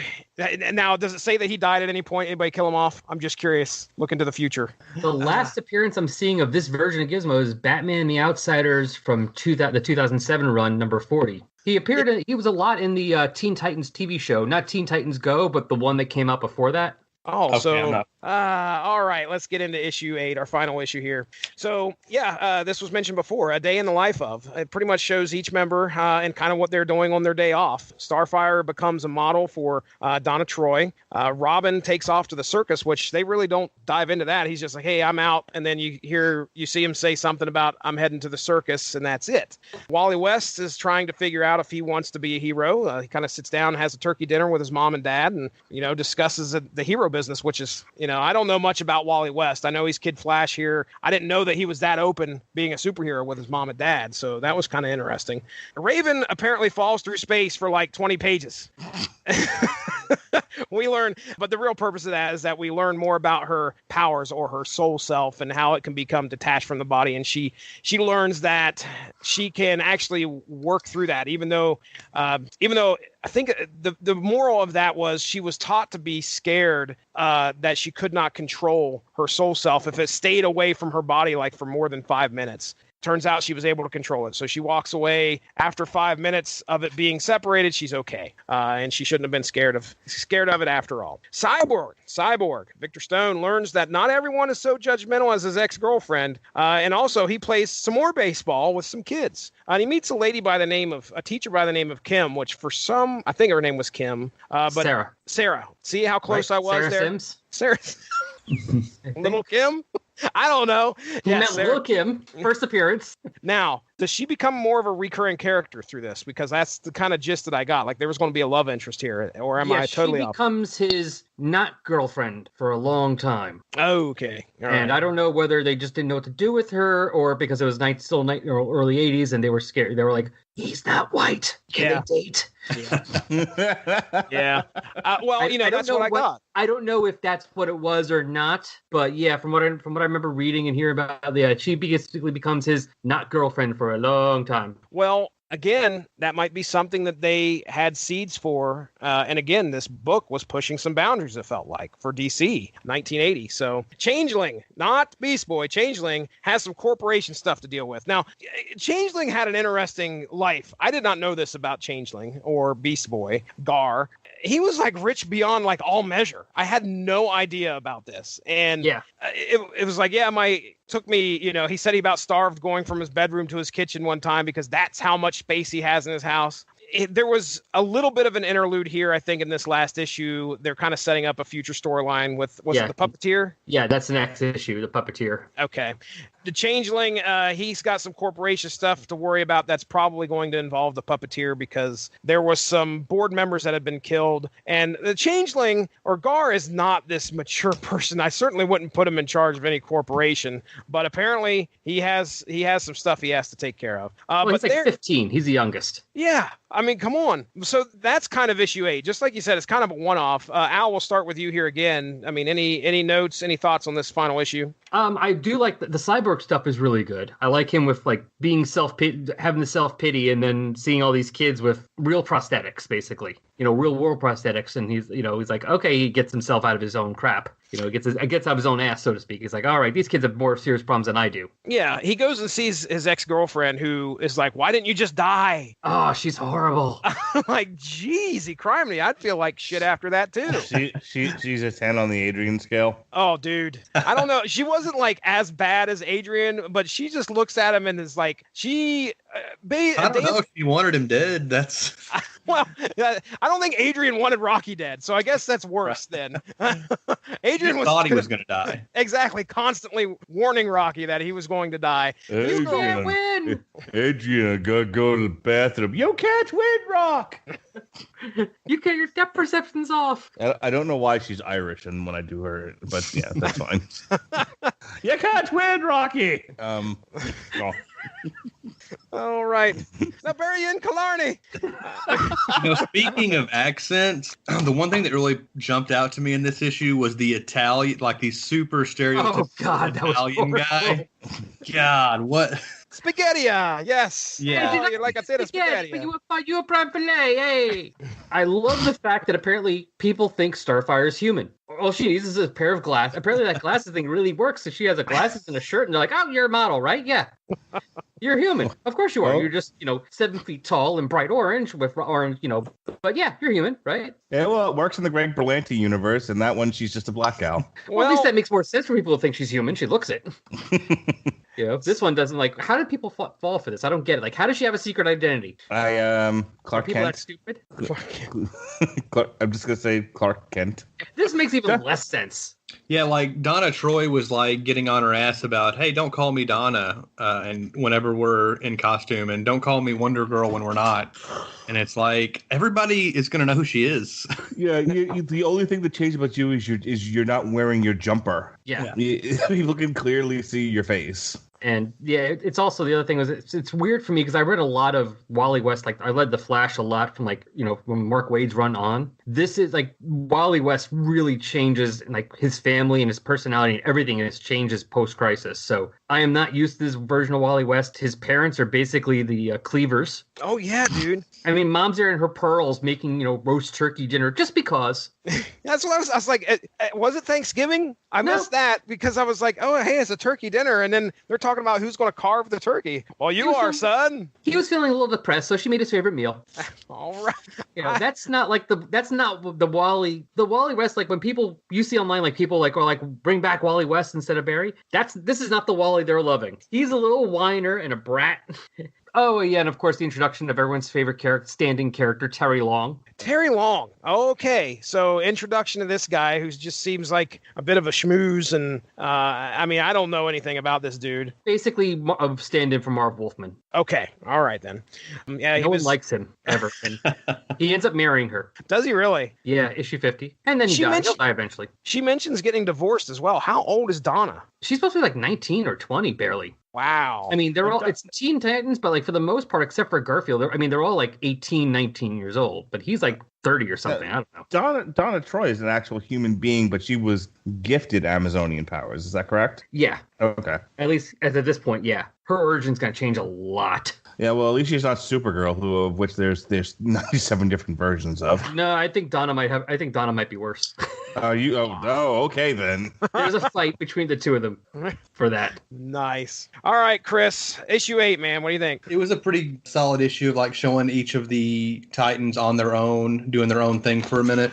now, does it say that he died at any point? Anybody kill him off? I'm just curious. Look into the future. The last appearance I'm seeing of this version of Gizmo is Batman and the Outsiders from the 2007 run, number 40. He appeared. He was a lot in the Teen Titans TV show, not Teen Titans Go, but the one that came out before that. Oh, okay, so all right, let's get into issue 8, our final issue here. So this was mentioned before, A Day in the Life of. It pretty much shows each member and kind of what they're doing on their day off. Starfire becomes a model for Donna Troy. Robin takes off to the circus, which they really don't dive into that. He's just like, hey, I'm out. And then you see him say something about I'm heading to the circus, and that's it. Wally West is trying to figure out if he wants to be a hero. He kind of sits down, has a turkey dinner with his mom and dad, and discusses the hero business, which is I don't know much about Wally West. I know he's Kid Flash here. I didn't know that he was that open being a superhero with his mom and dad. So that was kind of interesting. Raven apparently falls through space for like 20 pages. We learn, but the real purpose of that is that we learn more about her powers or her soul self and how it can become detached from the body. And she learns that she can actually work through that, even though I think the moral of that was she was taught to be scared that she could not control her soul self if it stayed away from her body like for more than 5 minutes. Turns out she was able to control it. So she walks away after 5 minutes of it being separated. She's okay. And she shouldn't have been scared of it after all. Cyborg. Victor Stone learns that not everyone is so judgmental as his ex-girlfriend. And also he plays some more baseball with some kids. And he meets a teacher by the name of Kim, which for some, I think her name was Kim. But Sarah. See how close I was Sarah there? Sims? Sarah. Little Kim? I don't know. Yeah, Little Kim, first appearance. Now, does she become more of a recurring character through this? Because that's the kind of gist that I got. Like there was going to be a love interest here, or am I totally off? She becomes his not girlfriend for a long time. Okay. All right. And I don't know whether they just didn't know what to do with her, or because it was early 80s and they were scared. They were like, he's not white. Can they date? Yeah. Well, that's what I got. I don't know if that's what it was or not, but yeah, from what I remember reading and hearing about, she basically becomes his not girlfriend for a long time. Well, again, that might be something that they had seeds for. And again, this book was pushing some boundaries, it felt like, for DC, 1980. So Changeling, not Beast Boy, Changeling has some corporation stuff to deal with. Now, Changeling had an interesting life. I did not know this about Changeling or Beast Boy, Gar. He was like rich beyond like all measure. I had no idea about this. And it was like, took me, he said he about starved going from his bedroom to his kitchen one time because that's how much space he has in his house. There was a little bit of an interlude here, I think, in this last issue. They're kind of setting up a future storyline with, it the Puppeteer? Yeah, that's the next issue, the Puppeteer. Okay. The Changeling, he's got some corporation stuff to worry about. That's probably going to involve the Puppeteer because there was some board members that had been killed. And the Changeling, or Gar, is not this mature person. I certainly wouldn't put him in charge of any corporation. But apparently, he has some stuff he has to take care of. He's like 15. He's the youngest. Yeah. I mean, come on. So that's kind of issue 8. Just like you said, it's kind of a one-off. Al, we'll start with you here again. I mean, any notes, any thoughts on this final issue? I do like the Cyborg stuff is really good. I like him with like being having the self-pity and then seeing all these kids with real prosthetics, basically, real world prosthetics. And he's like, okay, he gets himself out of his own crap. Gets out of his own ass, so to speak. He's like, all right, these kids have more serious problems than I do. Yeah, he goes and sees his ex-girlfriend who is like, why didn't you just die? Oh, she's horrible. I'm like, geez, he cried me. I'd feel like shit after that, too. She's a 10 on the Adrian scale. Oh, dude. I don't know. She wasn't like as bad as Adrian, but she just looks at him and is like, I don't know if she wanted him dead. That's... Well, I don't think Adrian wanted Rocky dead, so I guess that's worse then. Adrian thought he was going to die. Exactly, constantly warning Rocky that he was going to die. You can't win! Adrian, I gotta go to the bathroom. You can't win, Rock! Your depth perception's off. I don't know why she's Irish and when I do her, but yeah, that's fine. You can't win, Rocky! Oh. All right. Now bury you in Killarney. Speaking of accents, the one thing that really jumped out to me in this issue was the Italian, like the super stereotypical Italian guy. God, what? Spaghetti, yes. Yeah. Like I said, a spaghetti. You a prime filet, hey. I love the fact that apparently people think Starfire is human. All she needs is a pair of glasses. Apparently that glasses thing really works. So she has a glasses and a shirt, and they're like, oh, you're a model, right? Yeah. You're human. Of course you are. Well, you're just, 7 feet tall and bright orange with orange, but yeah, you're human, right? Yeah, well, it works in the Greg Berlanti universe, and that one, she's just a black gal. Well, at least that makes more sense for people to think she's human. She looks it. This one doesn't. Like, how did people fall for this? I don't get it. Like, how does she have a secret identity? Clark Are people Kent. that stupid? I'm just going to say Clark Kent. This makes even less sense. Yeah, like Donna Troy was like getting on her ass about, hey, don't call me Donna, and whenever we're in costume, and don't call me Wonder Girl when we're not. And it's like everybody is gonna know who she is. Yeah, the only thing that changed about you is you're not wearing your jumper. Yeah. People can clearly see your face. And yeah, it's also the other thing was it's weird for me because I read a lot of Wally West. Like I read The Flash a lot from when Mark Waid's run on. This is like Wally West really changes like his family and his personality and everything is changes post crisis. So I am not used to this version of Wally West. His parents are basically the Cleavers. Oh yeah, dude. I mean, mom's there in her pearls making roast turkey dinner just because. That's what I was like. Was it Thanksgiving? I missed that because I was like, oh, hey, it's a turkey dinner. And then they're talking about who's going to carve the turkey. Well, you are, son. He was feeling a little depressed, so she made his favorite meal. All right. That's not the Wally. The Wally West, like when people you see online, like people like are like bring back Wally West instead of Barry. This is not the Wally they're loving. He's a little whiner and a brat. Oh, yeah, and of course the introduction of everyone's favorite standing character, Terry Long. Terry Long. Okay, so introduction to this guy who just seems like a bit of a schmooze, and I mean, I don't know anything about this dude. Basically, a stand-in for Marv Wolfman. Okay, all right then. Yeah, no one likes him ever, and he ends up marrying her. Does he really? Yeah, issue 50, and then he'll die eventually. She mentions getting divorced as well. How old is Donna? She's supposed to be like 19 or 20, barely. Wow. I mean, it's Teen Titans, but like for the most part, except for Garfield, they're all like 18, 19 years old, but he's like 30 or something. I don't know. Donna Troy is an actual human being, but she was gifted Amazonian powers. Is that correct? Yeah. Okay. At least as at this point, yeah. Her origin's going to change a lot. Yeah, well, at least she's not Supergirl, of which there's 97 different versions of. No, I think Donna might be worse. Okay then. There's a fight between the two of them for that. Nice. All right, Chris, issue 8, man. What do you think? It was a pretty solid issue of like showing each of the Titans on their own, doing their own thing for a minute.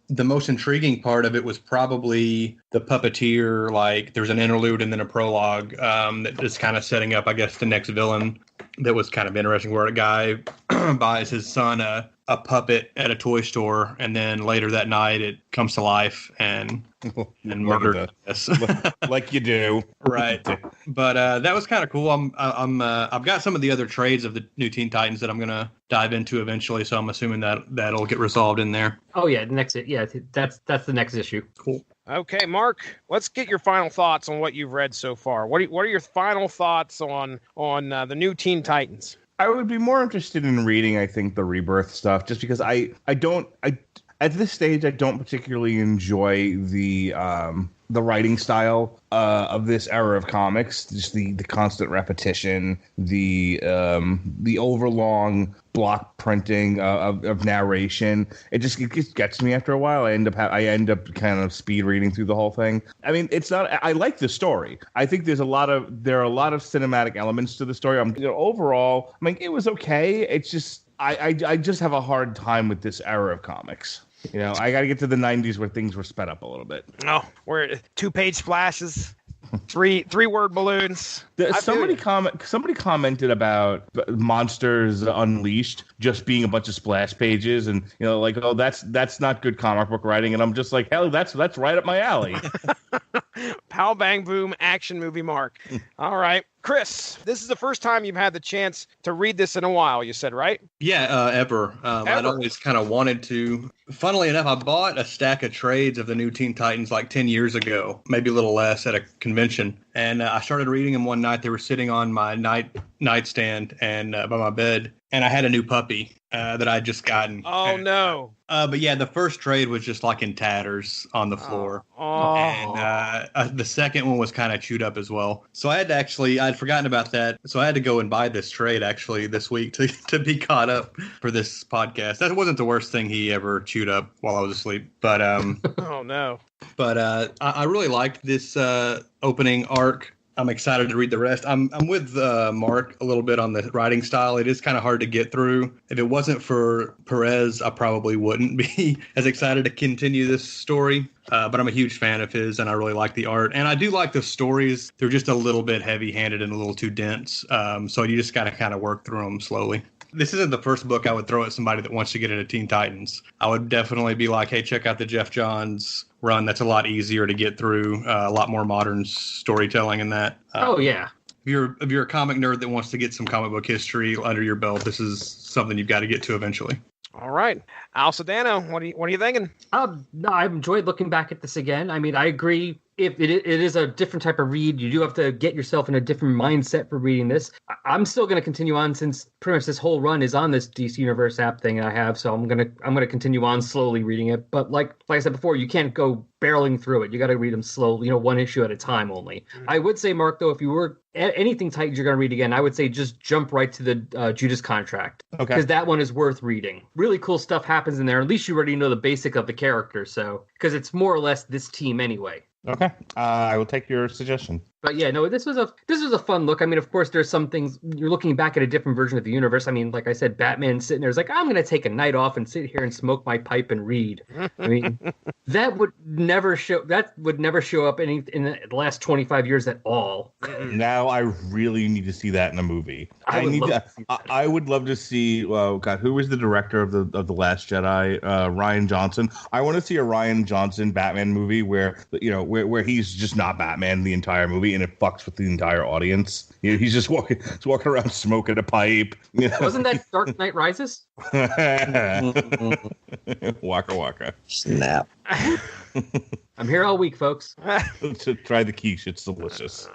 The most intriguing part of it was probably the puppeteer. Like there's an interlude and then a prologue that is kind of setting up, I guess, the next villain. That was kind of interesting, where a guy buys his son a puppet at a toy store, and then later that night it comes to life and murdered. Like you do, right? But that was kind of cool. I've got some of the other trades of the new Teen Titans that I'm gonna dive into eventually, so I'm assuming that'll get resolved in there. Oh yeah, that's the next issue. Cool. Okay, Mark, let's get your final thoughts on what you've read so far. What are your final thoughts on the new Teen Titans? I would be more interested in reading, I think, the Rebirth stuff, just because at this stage I don't particularly enjoy the writing style of this era of comics. Just the constant repetition, the overlong block printing of narration. It just gets me after a while. I end up kind of speed reading through the whole thing. I mean, it's not. I like the story. I think there are a lot of cinematic elements to the story. Overall, I mean, it was okay. It's just I just have a hard time with this era of comics. I got to get to the 90s where things were sped up a little bit. Oh, where 2-page splashes, three-word balloons. Somebody commented about Monsters Unleashed just being a bunch of splash pages, and that's not good comic book writing. And I'm just like, hell, that's right up my alley. Pow bang boom action movie, Mark. All right. Chris, this is the first time you've had the chance to read this in a while, you said, right? Yeah, ever. I'd always kind of wanted to. Funnily enough, I bought a stack of trades of the new Teen Titans like 10 years ago, maybe a little less, at a convention. And I started reading them one night. They were sitting on my nightstand and by my bed. And I had a new puppy that I'd just gotten. Oh, no. But yeah, the first trade was just like in tatters on the floor. Oh. And the second one was kind of chewed up as well. So I'd forgotten about that. So I had to go and buy this trade actually this week to be caught up for this podcast. That wasn't the worst thing he ever chewed up while I was asleep. But oh, no. But I really liked this opening arc. I'm excited to read the rest. I'm with Mark a little bit on the writing style. It is kind of hard to get through. If it wasn't for Perez, I probably wouldn't be as excited to continue this story. But I'm a huge fan of his, and I really like the art. And I do like the stories. They're just a little bit heavy-handed and a little too dense. So you just got to kind of work through them slowly. This isn't the first book I would throw at somebody that wants to get into Teen Titans. I would definitely be like, hey, check out the Jeff Johns run. That's a lot easier to get through, a lot more modern storytelling in that. Oh, yeah. If you're a comic nerd that wants to get some comic book history under your belt, this is something you've got to get to eventually. All right. Al Sedano, what are you thinking? No, I've enjoyed looking back at this again. I mean, I agree. If it is a different type of read, you do have to get yourself in a different mindset for reading this. I'm still going to continue on since pretty much this whole run is on this DC Universe app thing I have. So I'm gonna continue on slowly reading it. But like I said before, you can't go barreling through it. You got to read them slowly, one issue at a time only. I would say, Mark, though, if you were anything Titans you're going to read again, I would say just jump right to the Judas Contract. Okay. Because that one is worth reading. Really cool stuff happens in there. At least you already know the basic of the character. So because it's more or less this team anyway. Okay, I will take your suggestion. But yeah, no, this was a fun look. I mean, of course, there's some things you're looking back at a different version of the universe. I mean, like I said, Batman sitting there is like, I'm going to take a night off and sit here and smoke my pipe and read. I mean, that would never show up in the last 25 years at all. Now I really need to see that in a movie. I would love to see. Well, God, who was the director of the Last Jedi? Rian Johnson. I want to see a Rian Johnson Batman movie where he's just not Batman the entire movie. And it fucks with the entire audience. He's just walking around smoking a pipe. Wasn't that Dark Knight Rises? Waka waka. Snap. I'm here all week, folks. To try the quiche. It's delicious.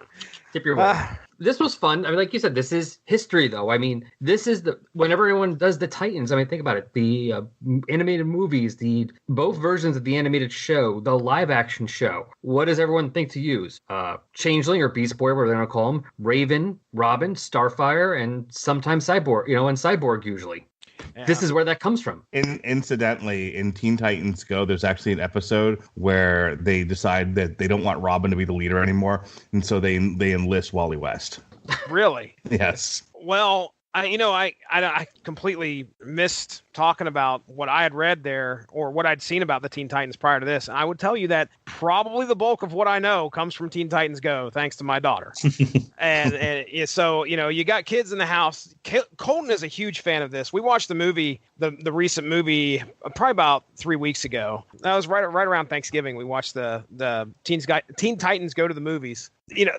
Tip your way. This was fun. I mean, like you said, this is history, though. I mean, this is whenever anyone does the Titans, I mean, think about it. The animated movies, both versions of the animated show, the live action show. What does everyone think to use? Changeling or Beast Boy, whatever they're going to call him. Raven, Robin, Starfire, and sometimes Cyborg, and Cyborg usually. Yeah. This is where that comes from. Incidentally, in Teen Titans Go, there's actually an episode where they decide that they don't want Robin to be the leader anymore, and so they enlist Wally West. Really? Yes. Well, I completely missed talking about what I had read there or what I'd seen about the Teen Titans prior to this. And I would tell you that probably the bulk of what I know comes from Teen Titans Go, thanks to my daughter. and so, you got kids in the house. Colton is a huge fan of this. We watched the movie, the recent movie, probably about 3 weeks ago. That was right around Thanksgiving. We watched the Teen Titans Go to the movies.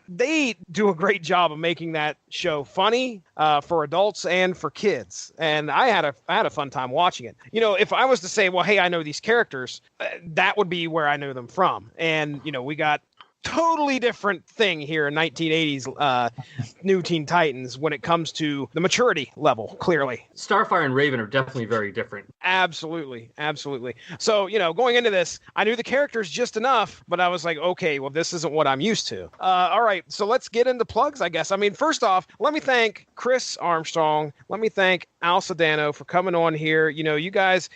They do a great job of making that show funny for adults and for kids. And I had a fun time watching it. If I was to say, well, hey, I know these characters, that would be where I know them from. And, we got totally different thing here in 1980s New Teen Titans when it comes to the maturity level, clearly. Starfire and Raven are definitely very different. Absolutely. So, going into this, I knew the characters just enough, but I was like, okay, well, this isn't what I'm used to. All right, so let's get into plugs, I guess. I mean, first off, let me thank Chris Armstrong. Let me thank Al Sedano for coming on here. You guys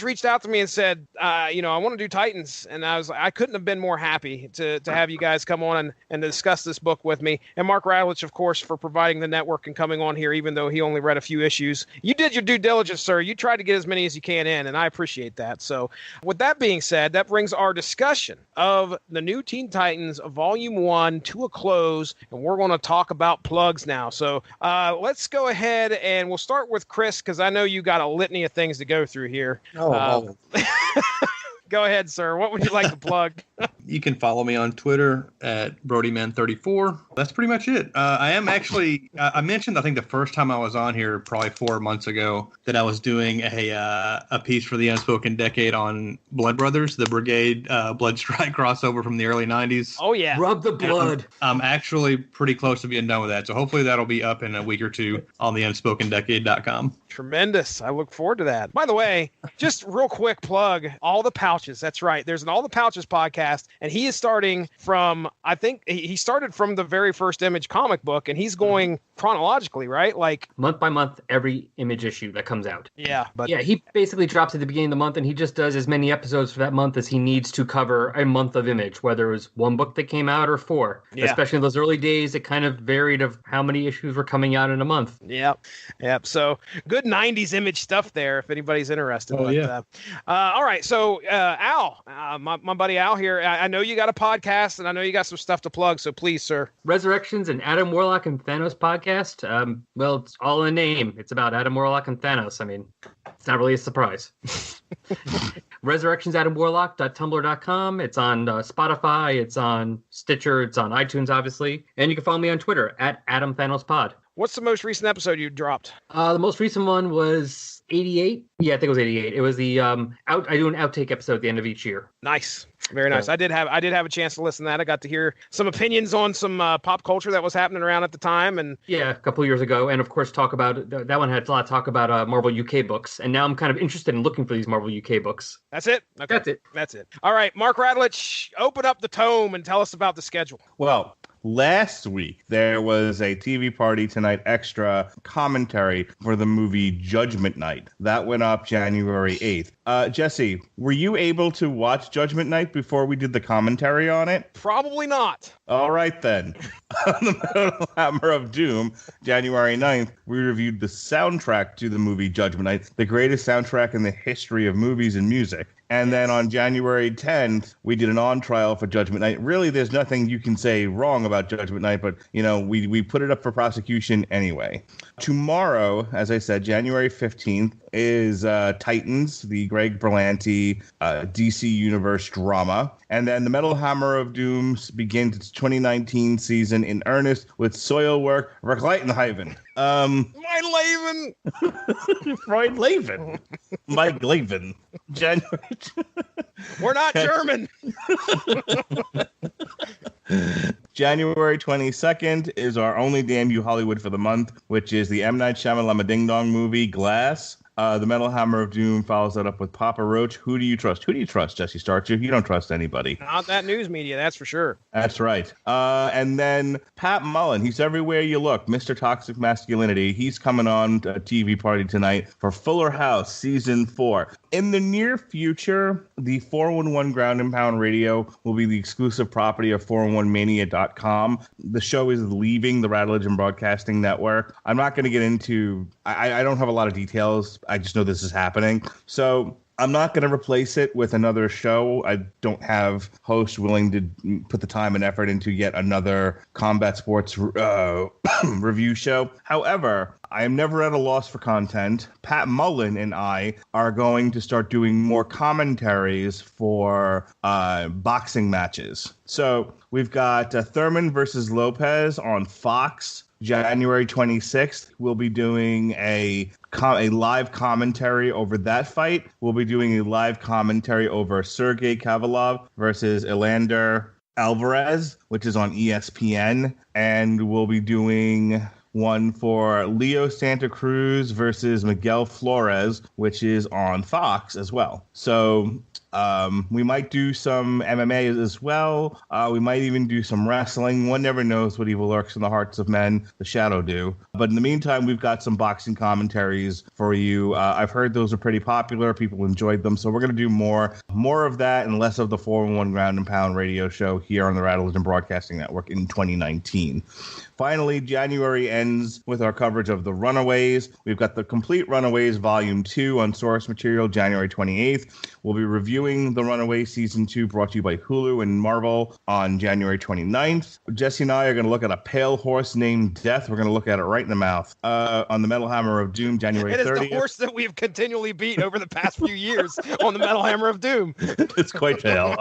reached out to me and said, I want to do Titans. And I couldn't have been more happy to have you guys come on and discuss this book with me. And Mark Radlich, of course, for providing the network and coming on here, even though he only read a few issues. You did your due diligence, sir. You tried to get as many as you can in, and I appreciate that. So with that being said, that brings our discussion of the New Teen Titans Volume 1 to a close, and we're going to talk about plugs now. So let's go ahead, and we'll start with Chris, because I know you got a litany of things to go through here. Go ahead, sir. What would you like to plug? You can follow me on Twitter at BrodyMan34. That's pretty much it. I am actually, I mentioned, I think the first time I was on here, probably 4 months ago, that I was doing a piece for the Unspoken Decade on Blood Brothers, the Brigade Blood Strike crossover from the early 90s. Oh, yeah. Rub the blood. I'm actually pretty close to being done with that. So hopefully that'll be up in a week or two on the UnspokenDecade.com. Tremendous. I look forward to that. By the way, just real quick plug, All the Pouches. That's right. There's an All the Pouches podcast, and he is starting from, I think he started from the very first Image comic book, and he's going chronologically, right? Like month by month, every Image issue that comes out. Yeah. Yeah, he basically drops at the beginning of the month, and he just does as many episodes for that month as he needs to cover a month of Image, whether it was one book that came out or 4. Yeah. Especially in those early days, it kind of varied of how many issues were coming out in a month. Yep. So good good 90s image stuff there if anybody's interested. Oh, yeah. All right. So, Al, my buddy Al here, I know you got a podcast and I know you got some stuff to plug. So please, sir. Resurrections and Adam Warlock and Thanos podcast. Well, it's all in the name. It's about Adam Warlock and Thanos. I mean, it's not really a surprise. ResurrectionsAdamWarlock.tumblr.com. It's on Spotify. It's on Stitcher. It's on iTunes, obviously. And you can follow me on Twitter at AdamThanosPod. What's the most recent episode you dropped? The most recent one was 88. Yeah, I think it was 88. It was the I do an outtake episode at the end of each year. Nice. Very nice. I did have a chance to listen to that. I got to hear some opinions on some pop culture that was happening around at the time. And yeah, a couple of years ago. And of course, talk about that one had a lot of talk about Marvel UK books. And now I'm kind of interested in looking for these Marvel UK books. That's it? Okay. That's it. All right, Mark Radulich, open up the tome and tell us about the schedule. Well, last week, there was a TV Party Tonight extra commentary for the movie Judgment Night. That went up January 8th. Jesse, were you able to watch Judgment Night before we did the commentary on it? Probably not. All right, then. On the Metal Hammer of Doom, January 9th, we reviewed the soundtrack to the movie Judgment Night, the greatest soundtrack in the history of movies and music. And then on January 10th, we did an on-trial for Judgment Night. Really, there's nothing you can say wrong about Judgment Night, but, we put it up for prosecution anyway. Tomorrow, as I said, January 15th, is Titans, the Greg Berlanti DC Universe drama. And then the Metal Hammer of Doom begins its 2019 season in earnest with Soilwork Vergleitenhaven. My Laven. Freud Laven. Mike Laven. January. We're not German. January 22nd is our only Damn You Hollywood for the month, which is the M. Night Shyamalan Ding Dong movie, Glass. The Metal Hammer of Doom follows that up with Papa Roach. Who do you trust? Who do you trust, Jesse Starcher? You don't trust anybody. Not that news media, that's for sure. That's right. And then Pat Mullen. He's everywhere you look. Mr. Toxic Masculinity. He's coming on a TV Party Tonight for Fuller House Season 4. In the near future, the 411 Ground and Pound Radio will be the exclusive property of 411mania.com. The show is leaving the Radulich and Broadcasting Network. I'm not going to get into... I don't have a lot of details. I just know this is happening. So I'm not going to replace it with another show. I don't have hosts willing to put the time and effort into yet another combat sports review show. However, I am never at a loss for content. Pat Mullen and I are going to start doing more commentaries for boxing matches. So we've got Thurman versus Lopez on Fox. January 26th, we'll be doing a live commentary over that fight. We'll be doing a live commentary over Sergey Kovalev versus Elander Alvarez, which is on ESPN. And we'll be doing one for Leo Santa Cruz versus Miguel Flores, which is on Fox as well. So we might do some MMA as well. We might even do some wrestling. One never knows what evil lurks in the hearts of men. The shadow do. But in the meantime, we've got some boxing commentaries for you. I've heard those are pretty popular. People enjoyed them. So we're going to do more of that and less of the 411 Ground and Pound radio show here on the Radulich and Broadcasting Network in 2019. Finally, January ends with our coverage of The Runaways. We've got the complete Runaways Volume 2 on source material January 28th. We'll be reviewing The Runaways Season 2 brought to you by Hulu and Marvel on January 29th. Jesse and I are going to look at a pale horse named Death. We're going to look at it right in the mouth on the Metal Hammer of Doom January 30th. It is the horse that we've continually beat over the past few years on the Metal Hammer of Doom. It's quite pale.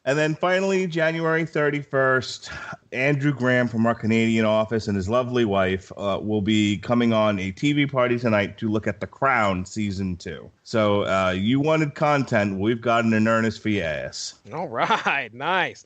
And then finally, January 31st, Andrew Graham from our Canadian office and his lovely wife will be coming on a TV Party Tonight to look at The Crown Season 2. So you wanted content. We've got it in earnest for your ass. All right. Nice.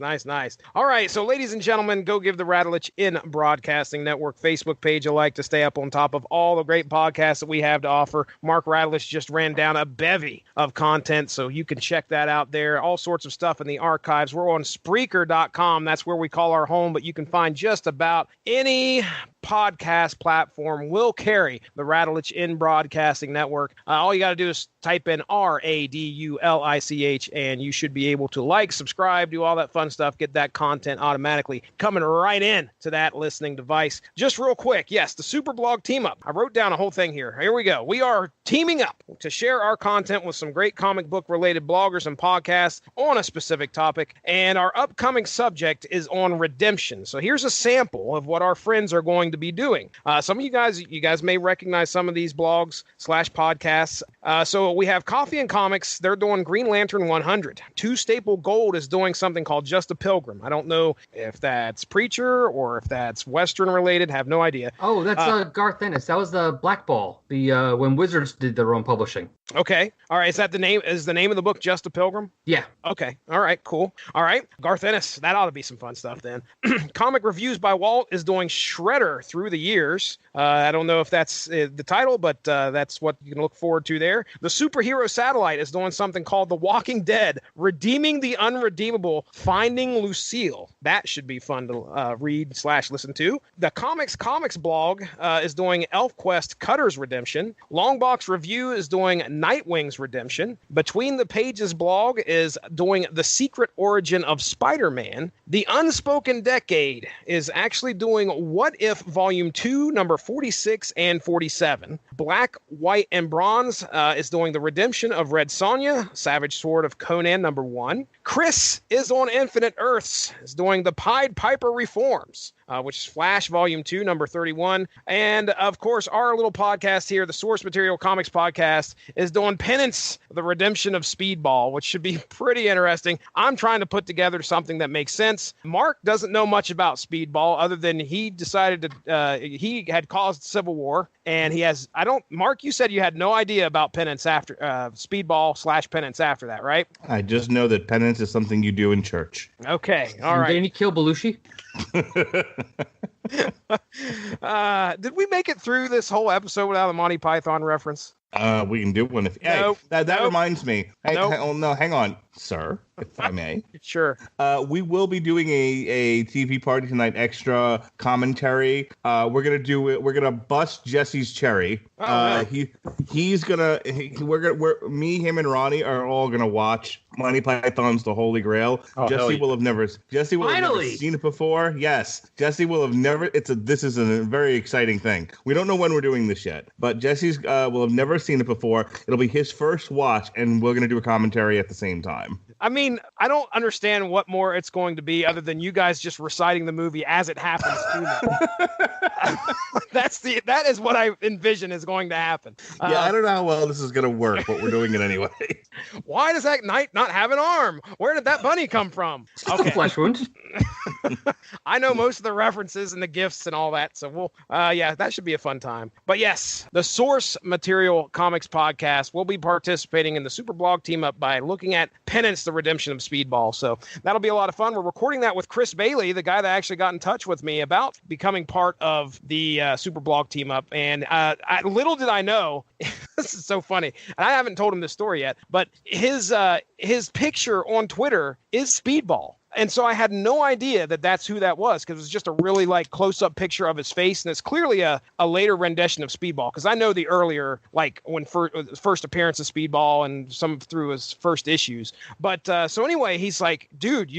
All right. So, ladies and gentlemen, go give the Radulich in Broadcasting Network Facebook page a like to stay up on top of all the great podcasts that we have to offer. Mark Radulich just ran down a bevy of content, so you can check that out there. All sorts of stuff in the archives. We're on Spreaker.com. That's where we call our home, but you can find just about any podcast platform will carry the Radulich in Broadcasting Network. All you got to do is type in RADULICH, and you should be able to like, subscribe, do all that fun stuff, get that content automatically coming right in to that listening device. Just real quick, yes, the Superblog team up. I wrote down a whole thing here. Here we go. We are teaming up to share our content with some great comic book related bloggers and podcasts on a specific topic, and our upcoming subject is on redemption. So here's a sample of what our friends are going to be doing. Some of you guys may recognize some of these blogs / podcasts. So we have Coffee and Comics. They're doing Green Lantern 100. Two Staple Gold is doing something called Just a Pilgrim. I don't know if that's Preacher or if that's Western related. Have no idea. Oh, that's Garth Ennis. That was the Black Ball. The when Wizards did their own publishing. Okay. All right. Is that the name? Is the name of the book Just a Pilgrim? Yeah. Okay. All right. Cool. All right. Garth Ennis. That ought to be some fun stuff then. Comic Reviews by Walt is doing Shredder Through the Years. I don't know if that's the title, but that's what you can look forward to there. The Superhero Satellite is doing something called The Walking Dead, Redeeming the Unredeemable, Finding Lucille. That should be fun to read / listen to. The Comics blog is doing ElfQuest Cutter's Redemption. Longbox Review is doing Nightwing's Redemption. Between the Pages blog is doing The Secret Origin of Spider-Man. The Unspoken Decade is actually doing What If Volume 2, number 46 and 47. Black, White, and Bronze is doing The Redemption of Red Sonja, Savage Sword of Conan, number 1. Chris is on Infinite Earths, is doing The Pied Piper Reforms, which is Flash Volume 2, number 31. And, of course, our little podcast here, the Source Material Comics Podcast, is doing Penance, The Redemption of Speedball, which should be pretty interesting. I'm trying to put together something that makes sense. Mark doesn't know much about Speedball other than he decided to, he had caused civil war, and he has, Mark, you said you had no idea about Penance after, Speedball / Penance after that, right? I just know that penance is something you do in church. Okay, all right. Did he kill Belushi? Did we make it through this whole episode without a Monty Python reference? We can do one if. Nope. Hey, that reminds me. Hey, Nope. hang on, sir, if I may. Sure. We will be doing a TV Party Tonight extra commentary. We're gonna bust Jesse's cherry. Really? Me, him, and Ronnie are all gonna watch Monty Python's The Holy Grail. Oh, Jesse will have never seen it before. Yes, Jesse will have never. This is a very exciting thing. We don't know when we're doing this yet, but Jesse's will have never seen it before. It'll be his first watch, and we're gonna do a commentary at the same time. I mean, I don't understand what more it's going to be other than you guys just reciting the movie as it happens to me. That is what I envision is going to happen. I don't know how well this is going to work, but we're doing it anyway. Why does that knight not have an arm? Where did that bunny come from? Okay. Flesh wound. I know most of the references and the gifts and all that, so we'll, that should be a fun time. But yes, the Source Material Comics Podcast will be participating in the Superblog team up by looking at Penance, the Redemption of Speedball. So that'll be a lot of fun. We're recording that with Chris Bailey, the guy that actually got in touch with me about becoming part of the Superblog team up. And little did I know, this is so funny, and I haven't told him this story yet, but his picture on Twitter is Speedball. And so I had no idea that that's who that was, because it was just a really like close-up picture of his face, and it's clearly a later rendition of Speedball, because I know the earlier, like when first appearance of Speedball and some through his first issues. But so anyway, he's like, dude,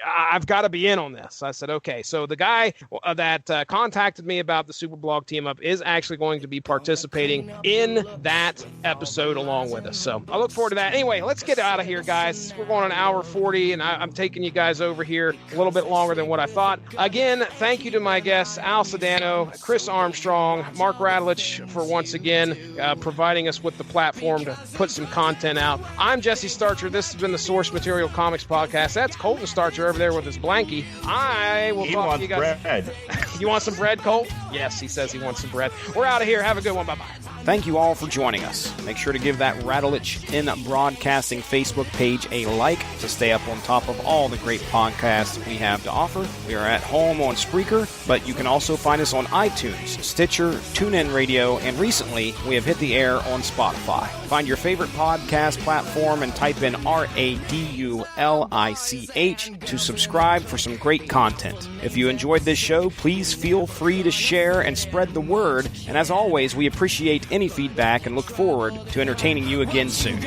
I've got to be in on this. I said, okay. So the guy that contacted me about the Superblog team up is actually going to be participating in that episode along with us. So I look forward to that. Anyway, let's get out of here, guys. We're going an hour 40, and I'm taking you guys over here a little bit longer than what I thought. Again, thank you to my guests, Al Sedano, Chris Armstrong, Mark Radlich, for once again providing us with the platform to put some content out. I'm Jesse Starcher. This has been the Source Material Comics Podcast. That's Colton Starcher over there with his blankie. I will talk to you guys. Bread. You want some bread, Colt? Yes, he says he wants some bread. We're out of here. Have a good one. Bye-bye. Thank you all for joining us. Make sure to give that Radulich in Broadcasting Facebook page a like to stay up on top of all the great podcasts we have to offer. We are at home on Spreaker, but you can also find us on iTunes, Stitcher, TuneIn Radio, and recently we have hit the air on Spotify. Find your favorite podcast platform and type in RADULICH to subscribe for some great content. If you enjoyed this show, please feel free to share and spread the word. And as always, we appreciate any feedback and look forward to entertaining you again soon.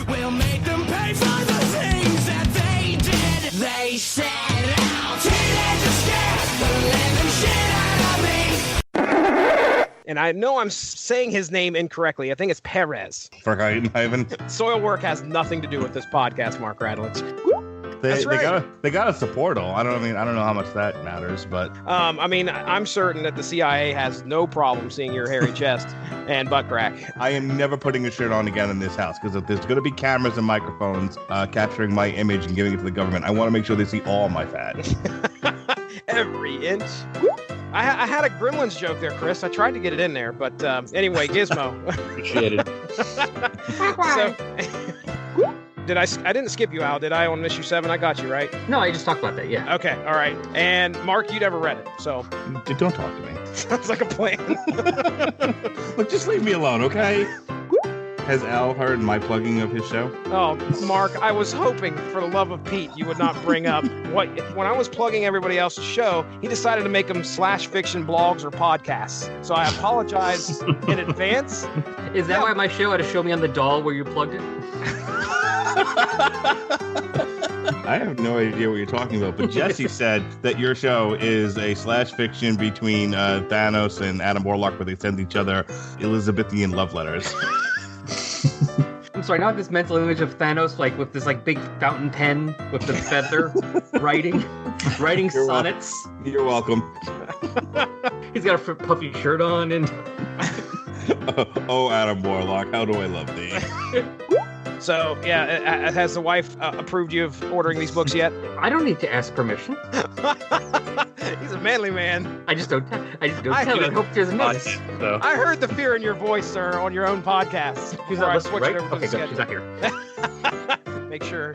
We'll make them pay for the things that they did. They set out teenagers scared the living shit out of me. And I know I'm saying his name incorrectly. I think it's Perez. Forgotten, Ivan. Soil work has nothing to do with this podcast, Mark Radulich. They got a supportal. I don't know how much that matters, but I'm certain that the CIA has no problem seeing your hairy chest and butt crack. I am never putting a shirt on again in this house because if there's going to be cameras and microphones capturing my image and giving it to the government, I want to make sure they see all my fat. Every inch. I had a Gremlins joke there, Chris. I tried to get it in there, but anyway, Gizmo. Appreciate it. So, I didn't skip you out, did I, on issue 7? I got you, right? No, I just talked about that, yeah. Okay, all right. And Mark, you never read it, so. Don't talk to me. Sounds like a plan. Look, just leave me alone, okay? Has Al heard my plugging of his show? Oh, Mark, I was hoping, for the love of Pete, you would not bring up when I was plugging everybody else's show, he decided to make them /fiction blogs or podcasts. So I apologize in advance. Is that why my show had to show me on the doll where you plugged it? I have no idea what you're talking about, but Jesse said that your show is a /fiction between Thanos and Adam Warlock where they send each other Elizabethan love letters. I'm sorry, not this mental image of Thanos like with this like big fountain pen with the feather writing You're sonnets. You're welcome. He's got a puffy shirt on and oh, Adam Warlock, how do I love thee? So, yeah, has the wife approved you of ordering these books yet? I don't need to ask permission. He's a manly man. I just don't tell her. I hope there's a notice. So. I heard the fear in your voice, sir, on your own podcast. She's before I not switched right? it over to Okay, the good. She's not here. Make sure.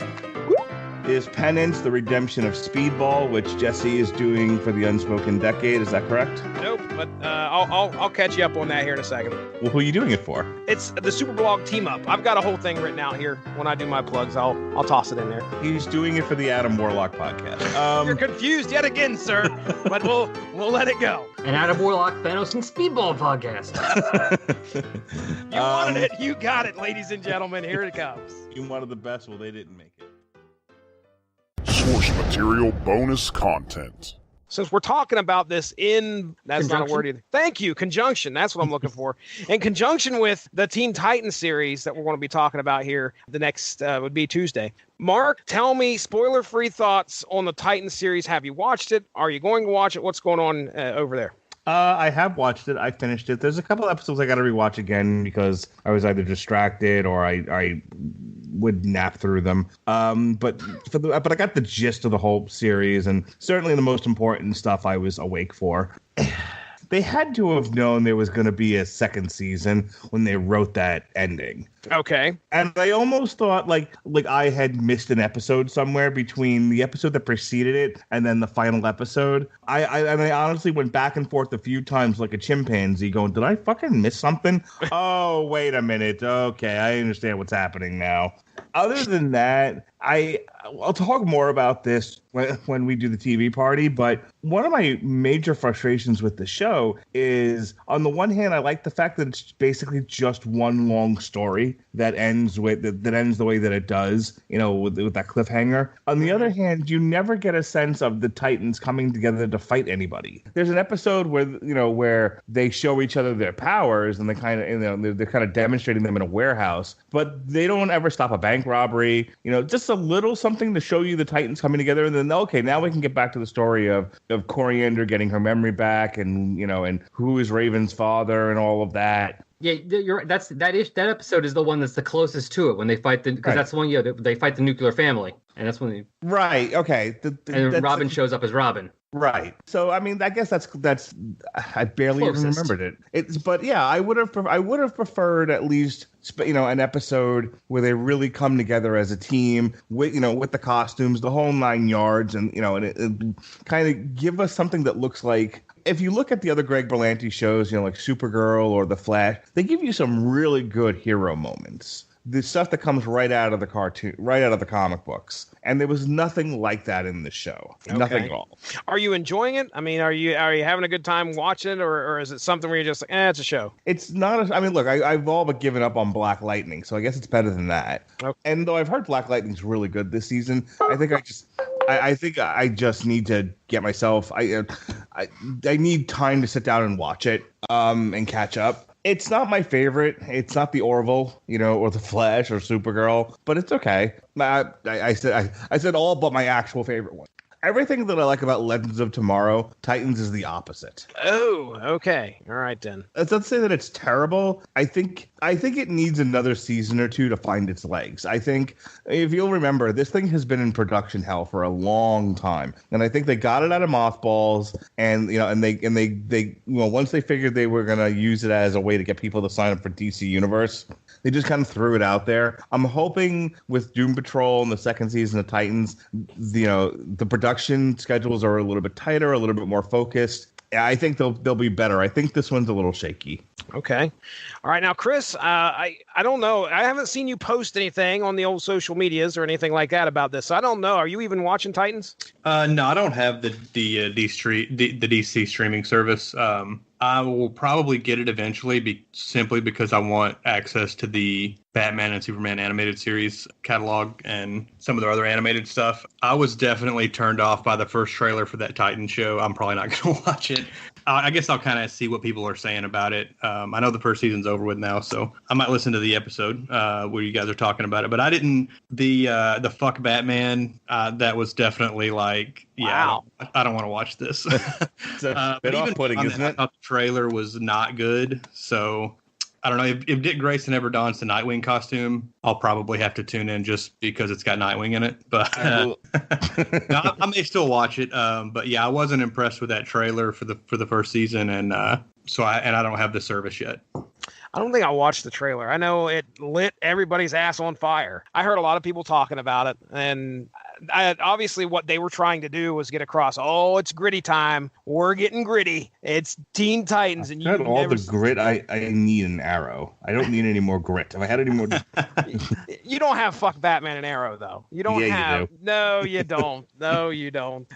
Is Penance the redemption of Speedball, which Jesse is doing for the Unspoken Decade? Is that correct? Nope, but I'll catch you up on that here in a second. Well, who are you doing it for? It's the Superblog team up. I've got a whole thing written out here. When I do my plugs, I'll toss it in there. He's doing it for the Adam Warlock podcast. You're confused yet again, sir, but we'll let it go. An Adam Warlock, Thanos, and Speedball podcast. You wanted it, you got it, ladies and gentlemen. Here it comes. You wanted the best, well, they didn't make it. Source material bonus content. Since we're talking about this that's not a word either. Thank you. Conjunction. That's what I'm looking for. In conjunction with the Teen Titans series that we're going to be talking about here, the next would be Tuesday. Mark, tell me spoiler-free thoughts on the Titans series. Have you watched it? Are you going to watch it? What's going on over there? I have watched it. I finished it. There's a couple episodes I got to rewatch again because I was either distracted or I would nap through them. But I got the gist of the whole series, and certainly the most important stuff I was awake for. They had to have known there was going to be a second season when they wrote that ending. Okay. And I almost thought like I had missed an episode somewhere between the episode that preceded it and then the final episode. I honestly went back and forth a few times like a chimpanzee going, did I fucking miss something? Oh, wait a minute. Okay, I understand what's happening now. Other than that, I'll talk more about this when we do the TV party, but one of my major frustrations with the show is, on the one hand, I like the fact that it's basically just one long story that ends the way that it does, with that cliffhanger. On the other hand, you never get a sense of the Titans coming together to fight anybody. There's an episode where they show each other their powers and they kind of, they're kind of demonstrating them in a warehouse, but they don't ever stop a bank robbery. Just a little something to show you the Titans coming together, and then okay, now we can get back to the story of Coriander getting her memory back, and and who is Raven's father and all of that. Yeah, you're right. That episode is the one that's the closest to it when they fight because that's the one they fight the nuclear family, and that's when right. Okay, and Robin shows up as Robin. Right. So I mean, I guess that's I barely even remembered it. But yeah, I would have preferred at least an episode where they really come together as a team with with the costumes, the whole 9 yards, and and it kind of give us something that looks like. If you look at the other Greg Berlanti shows, like Supergirl or The Flash, they give you some really good hero moments. the stuff that comes right out of the cartoon, right out of the comic books. And there was nothing like that in the show. Okay. Nothing at all. Are you enjoying it? I mean, are you having a good time watching it, or is it something where you're just like, it's a show? It's not. I mean, look, I've all but given up on Black Lightning, so I guess it's better than that. Okay. And though I've heard Black Lightning's really good this season, I think I just need to get myself. I need time to sit down and watch it, and catch up. It's not my favorite. It's not the Orville, or the Flash or Supergirl, but it's okay. I said all but my actual favorite one. Everything that I like about Legends of Tomorrow, Titans is the opposite. Oh, okay. All right, then. Let's not say that it's terrible. I think it needs another season or two to find its legs. I think, if you'll remember, this thing has been in production hell for a long time, and I think they got it out of mothballs, and they once they figured they were gonna use it as a way to get people to sign up for DC Universe, they just kind of threw it out there. I'm hoping with Doom Patrol and the second season of Titans, the production schedules are a little bit tighter, a little bit more focused. I think they'll be better. I think this one's a little shaky. Okay. All right. Now, Chris, I don't know. I haven't seen you post anything on the old social medias or anything like that about this. So I don't know. Are you even watching Titans? No, I don't have the DC streaming service. I will probably get it eventually, simply because I want access to the Batman and Superman animated series catalog and some of their other animated stuff. I was definitely turned off by the first trailer for that Titan show. I'm probably not going to watch it. I guess I'll kind of see what people are saying about it. I know the first season's over with now, so I might listen to the episode where you guys are talking about it. But I didn't. The fuck Batman. That was definitely like, wow. I don't want to watch this. It's a bit off-putting, isn't it? I thought the trailer was not good, so I don't know. If Dick Grayson ever dons the Nightwing costume, I'll probably have to tune in just because it's got Nightwing in it. But no, I may still watch it. But yeah, I wasn't impressed with that trailer for the first season, and so I don't have the service yet. I don't think I watched the trailer. I know it lit everybody's ass on fire. I heard a lot of people talking about it, and obviously what they were trying to do was get across, it's gritty time. We're getting gritty. It's Teen Titans. And you all the grit I need an Arrow. I don't need any more grit. If I had any more... You don't have fuck Batman and Arrow, though. You don't have... You do. No, you don't. No, you don't.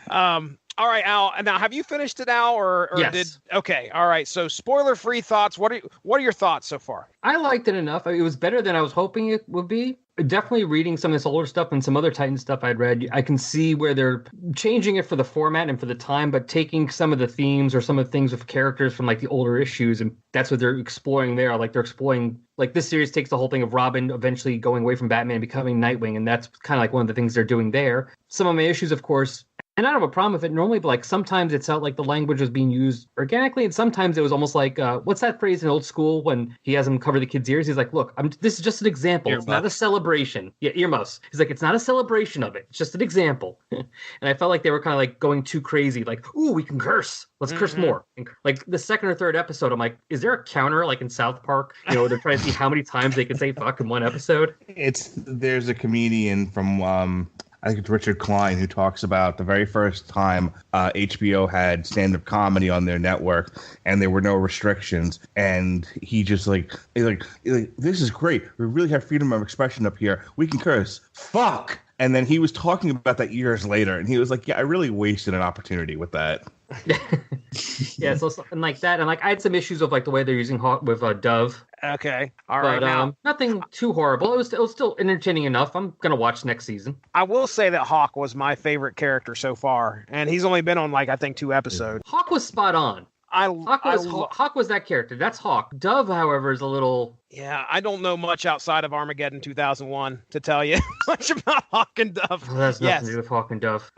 All right, Al. Now, have you finished it, Al, or yes. Okay. All right. So, spoiler-free thoughts. What are your thoughts so far? I liked it enough. It was better than I was hoping it would be. Definitely reading some of this older stuff and some other Titan stuff I'd read, I can see where they're changing it for the format and for the time, but taking some of the themes or some of the things with characters from like the older issues, and that's what they're exploring there. Like they're exploring, like this series takes the whole thing of Robin eventually going away from Batman and becoming Nightwing, and that's kind of like one of the things they're doing there. Some of my issues, of course, and I don't have a problem with it normally, but like sometimes it felt like the language was being used organically, and sometimes it was almost like, what's that phrase in old school when he has him cover the kid's ears? He's like, look, this is just an example. It's not a celebration. Yeah, earmuffs. He's like, it's not a celebration of it. It's just an example. And I felt like they were kind of like going too crazy. Like, ooh, we can curse. Let's curse more. And like the second or third episode, I'm like, is there a counter like in South Park? They're trying to see how many times they can say fuck in one episode. There's a comedian from... I think it's Richard Klein, who talks about the very first time HBO had stand-up comedy on their network, and there were no restrictions. And he just like, this is great. We really have freedom of expression up here. We can curse. Fuck. And then he was talking about that years later, and he was like, yeah, I really wasted an opportunity with that. Yeah, so and like that, and like I had some issues with like the way they're using Hawk with Dove. Okay, all right. Now, nothing too horrible. It was still entertaining enough. I'm gonna watch next season. I will say that Hawk was my favorite character so far, and he's only been on like I think 2 episodes. Hawk was spot on. Hawk was that character. That's Hawk. Dove, however, is a little... Yeah, I don't know much outside of Armageddon 2001 to tell you much about Hawk and Dove. Well, that's nothing to do with Hawk and Dove.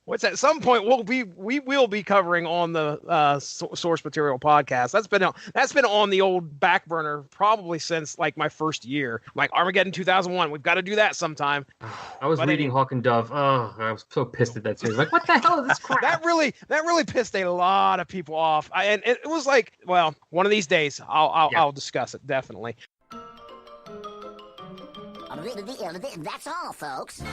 Which at some point we will be covering on the source material podcast. That's been on the old back burner probably since like my first year. Like Armageddon 2001, we've got to do that sometime. I was reading Hawk and Dove. Oh, I was so pissed at that series. Like, what the hell is this crap? that really pissed a lot of people off. And it was like, well, one of these days I'll discuss it definitely. That's all, folks.